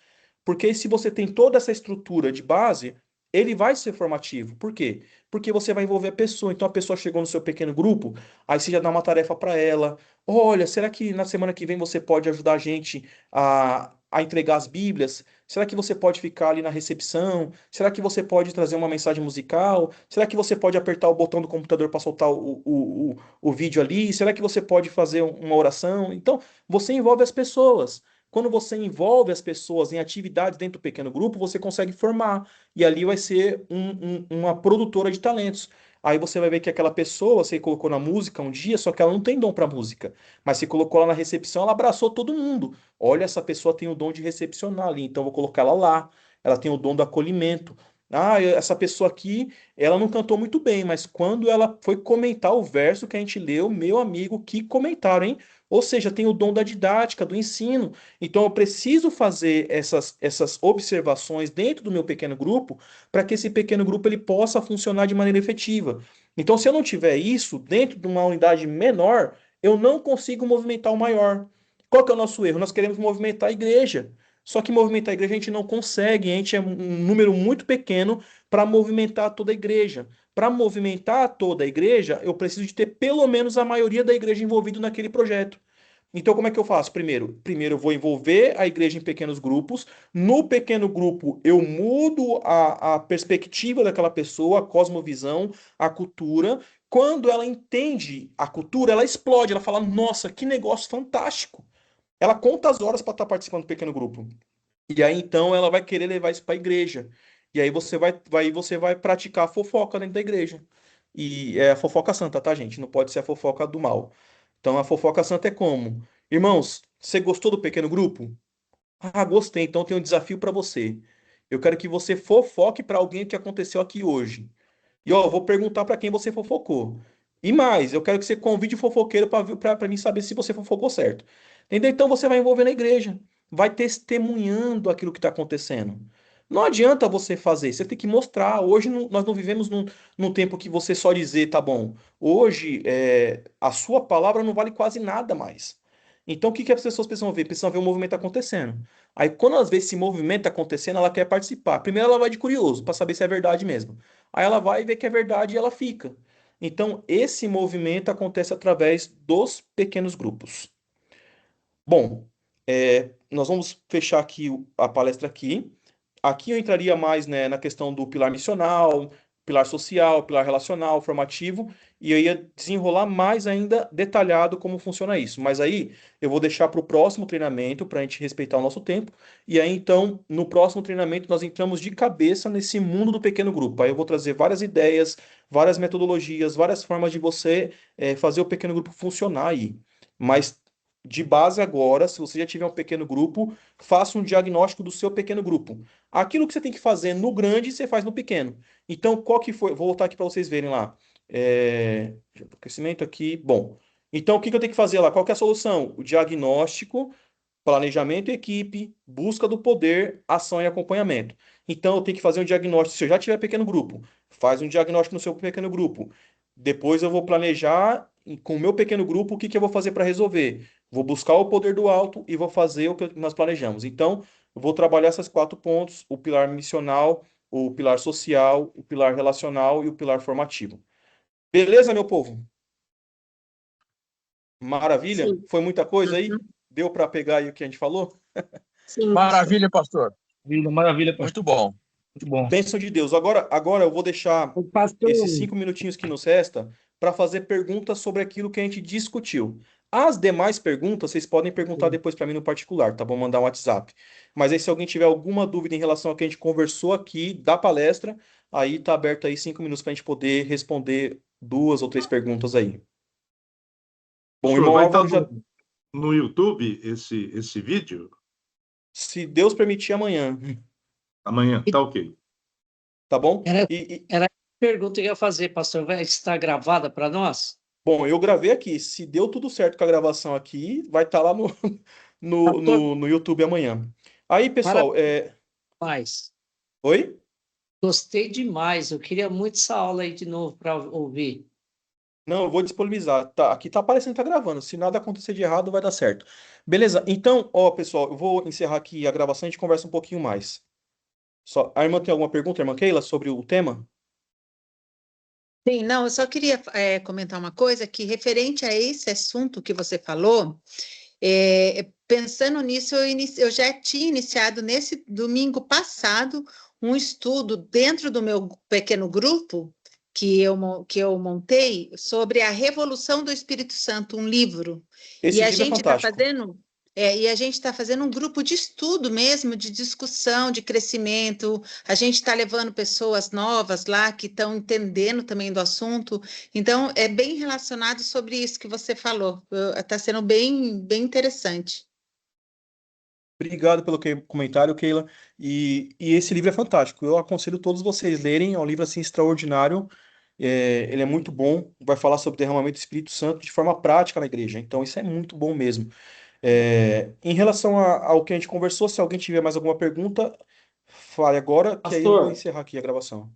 Porque se você tem toda essa estrutura de base, ele vai ser formativo. Por quê? Porque você vai envolver a pessoa. Então a pessoa chegou no seu pequeno grupo, aí você já dá uma tarefa para ela. Olha, será que na semana que vem você pode ajudar a gente a entregar as Bíblias? Será que você pode ficar ali na recepção? Será que você pode trazer uma mensagem musical? Será que você pode apertar o botão do computador para soltar o vídeo ali? Será que você pode fazer uma oração? Então, você envolve as pessoas. Quando você envolve as pessoas em atividades dentro do pequeno grupo, você consegue formar. E ali vai ser uma produtora de talentos. Aí você vai ver que aquela pessoa, você colocou na música um dia, só que ela não tem dom para música. Mas você colocou ela na recepção, ela abraçou todo mundo. Olha, essa pessoa tem o dom de recepcionar ali, então eu vou colocar ela lá. Ela tem o dom do acolhimento. Ah, essa pessoa aqui, ela não cantou muito bem, mas quando ela foi comentar o verso que a gente leu, meu amigo, que comentário, hein? Ou seja, tem o dom da didática, do ensino. Então, eu preciso fazer essas observações dentro do meu pequeno grupo para que esse pequeno grupo ele possa funcionar de maneira efetiva. Então, se eu não tiver isso dentro de uma unidade menor, eu não consigo movimentar o maior. Qual que é o nosso erro? Nós queremos movimentar a igreja. Só que movimentar a igreja a gente não consegue, a gente é um número muito pequeno para movimentar toda a igreja. Para movimentar toda a igreja, eu preciso de ter pelo menos a maioria da igreja envolvida naquele projeto. Então, como é que eu faço? Primeiro eu vou envolver a igreja em pequenos grupos. No pequeno grupo, eu mudo a perspectiva daquela pessoa, a cosmovisão, a cultura. Quando ela entende a cultura, ela explode, ela fala: Nossa, que negócio fantástico! Ela conta as horas para estar participando do pequeno grupo. E aí então ela vai querer levar isso para a igreja. E aí você vai praticar a fofoca dentro da igreja. E é a fofoca santa, tá, gente? Não pode ser a fofoca do mal. Então a fofoca santa é como? Irmãos, você gostou do pequeno grupo? Ah, gostei. Então tem um desafio para você. Eu quero que você fofoque para alguém o que aconteceu aqui hoje. E ó, eu vou perguntar para quem você fofocou. E mais, eu quero que você convide o fofoqueiro para mim saber se você fofocou certo. Entendeu? Então você vai envolver na igreja, vai testemunhando aquilo que está acontecendo. Não adianta você fazer, você tem que mostrar. Hoje nós não vivemos num tempo que você só dizer, tá bom. Hoje a sua palavra não vale quase nada mais. Então o que que as pessoas precisam ver? Precisam ver o movimento acontecendo. Aí quando elas veem esse movimento acontecendo, ela quer participar. Primeiro ela vai de curioso, para saber se é verdade mesmo. Aí ela vai ver que é verdade e ela fica. Então esse movimento acontece através dos pequenos grupos. Bom, nós vamos fechar aqui a palestra aqui. Aqui eu entraria mais, né, na questão do pilar missional, pilar social, pilar relacional, formativo, e eu ia desenrolar mais ainda detalhado como funciona isso. Mas aí eu vou deixar para o próximo treinamento, para a gente respeitar o nosso tempo. E aí, então, no próximo treinamento, nós entramos de cabeça nesse mundo do pequeno grupo. Aí eu vou trazer várias ideias, várias metodologias, várias formas de você fazer o pequeno grupo funcionar aí. Mas de base agora, se você já tiver um pequeno grupo, faça um diagnóstico do seu pequeno grupo. Aquilo que você tem que fazer no grande, você faz no pequeno. Então, qual que foi? Vou voltar aqui para vocês verem lá. Crescimento aqui. Bom. Então, o que que eu tenho que fazer lá? Qual que é a solução? O diagnóstico, planejamento e equipe, busca do poder, ação e acompanhamento. Então, eu tenho que fazer um diagnóstico. Se eu já tiver pequeno grupo, faz um diagnóstico no seu pequeno grupo. Depois eu vou planejar com o meu pequeno grupo o que que eu vou fazer para resolver. Vou buscar o poder do alto e vou fazer o que nós planejamos. Então, eu vou trabalhar esses 4 pontos: o pilar missional, o pilar social, o pilar relacional e o pilar formativo. Beleza, meu povo? Maravilha? Sim. Foi muita coisa aí? Deu para pegar aí o que a gente falou? Sim, Maravilha, pastor. Maravilha, pastor. Muito bom. Muito bom. Bênção de Deus. Agora eu vou deixar O pastor, esses 5 minutinhos que nos resta para fazer perguntas sobre aquilo que a gente discutiu. As demais perguntas, vocês podem perguntar depois para mim no particular, tá bom? Mandar um WhatsApp. Mas aí, se alguém tiver alguma dúvida em relação ao que a gente conversou aqui da palestra, aí tá aberto aí 5 minutos para a gente poder responder 2 ou 3 perguntas aí. Bom, o Pastor, irmão vai Álvaro estar já, no YouTube esse vídeo? se Deus permitir, amanhã, Amanhã, tá ok. tá bom? Era a pergunta que eu ia fazer, pastor. Vai estar gravada para nós? Bom, eu gravei aqui. Se deu tudo certo com a gravação aqui, vai estar lá no YouTube amanhã. Aí, pessoal, Mais. Oi? Gostei demais. Eu queria muito essa aula aí de novo para ouvir. Não, eu vou disponibilizar. Tá, aqui tá aparecendo, tá gravando. Se nada acontecer de errado, vai dar certo. Beleza? Então, ó, pessoal, eu vou encerrar aqui a gravação e a gente conversa um pouquinho mais. A irmã tem alguma pergunta, irmã Keila, sobre o tema? Sim, não, eu só queria comentar uma coisa que referente a esse assunto que você falou, pensando nisso, eu já tinha iniciado nesse domingo passado um estudo dentro do meu pequeno grupo que eu montei sobre a Revolução do Espírito Santo, um livro. Esse E a livro é gente está fantástico. fazendo um grupo de estudo mesmo, de discussão, de crescimento. A gente está levando pessoas novas lá que estão entendendo também do assunto. Então, é bem relacionado sobre isso que você falou. Está sendo bem, bem interessante. Obrigado pelo comentário, Keila. E esse livro é fantástico. Eu aconselho todos vocês lerem. É um livro assim extraordinário. Ele é muito bom. Vai falar sobre o derramamento do Espírito Santo de forma prática na igreja. Então, isso é muito bom mesmo. Em relação ao que a gente conversou, se alguém tiver mais alguma pergunta, fale agora, que aí eu vou Pastor, encerrar aqui a gravação.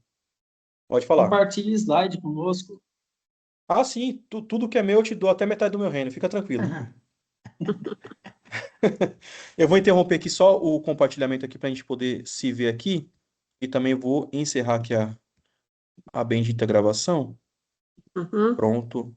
Pode falar. compartilhe slide conosco. Ah, sim, tudo que é meu eu te dou até metade do meu reino, fica tranquilo. Eu vou interromper aqui só o compartilhamento aqui para a gente poder se ver aqui e também vou encerrar aqui a bendita gravação. Uhum. Pronto.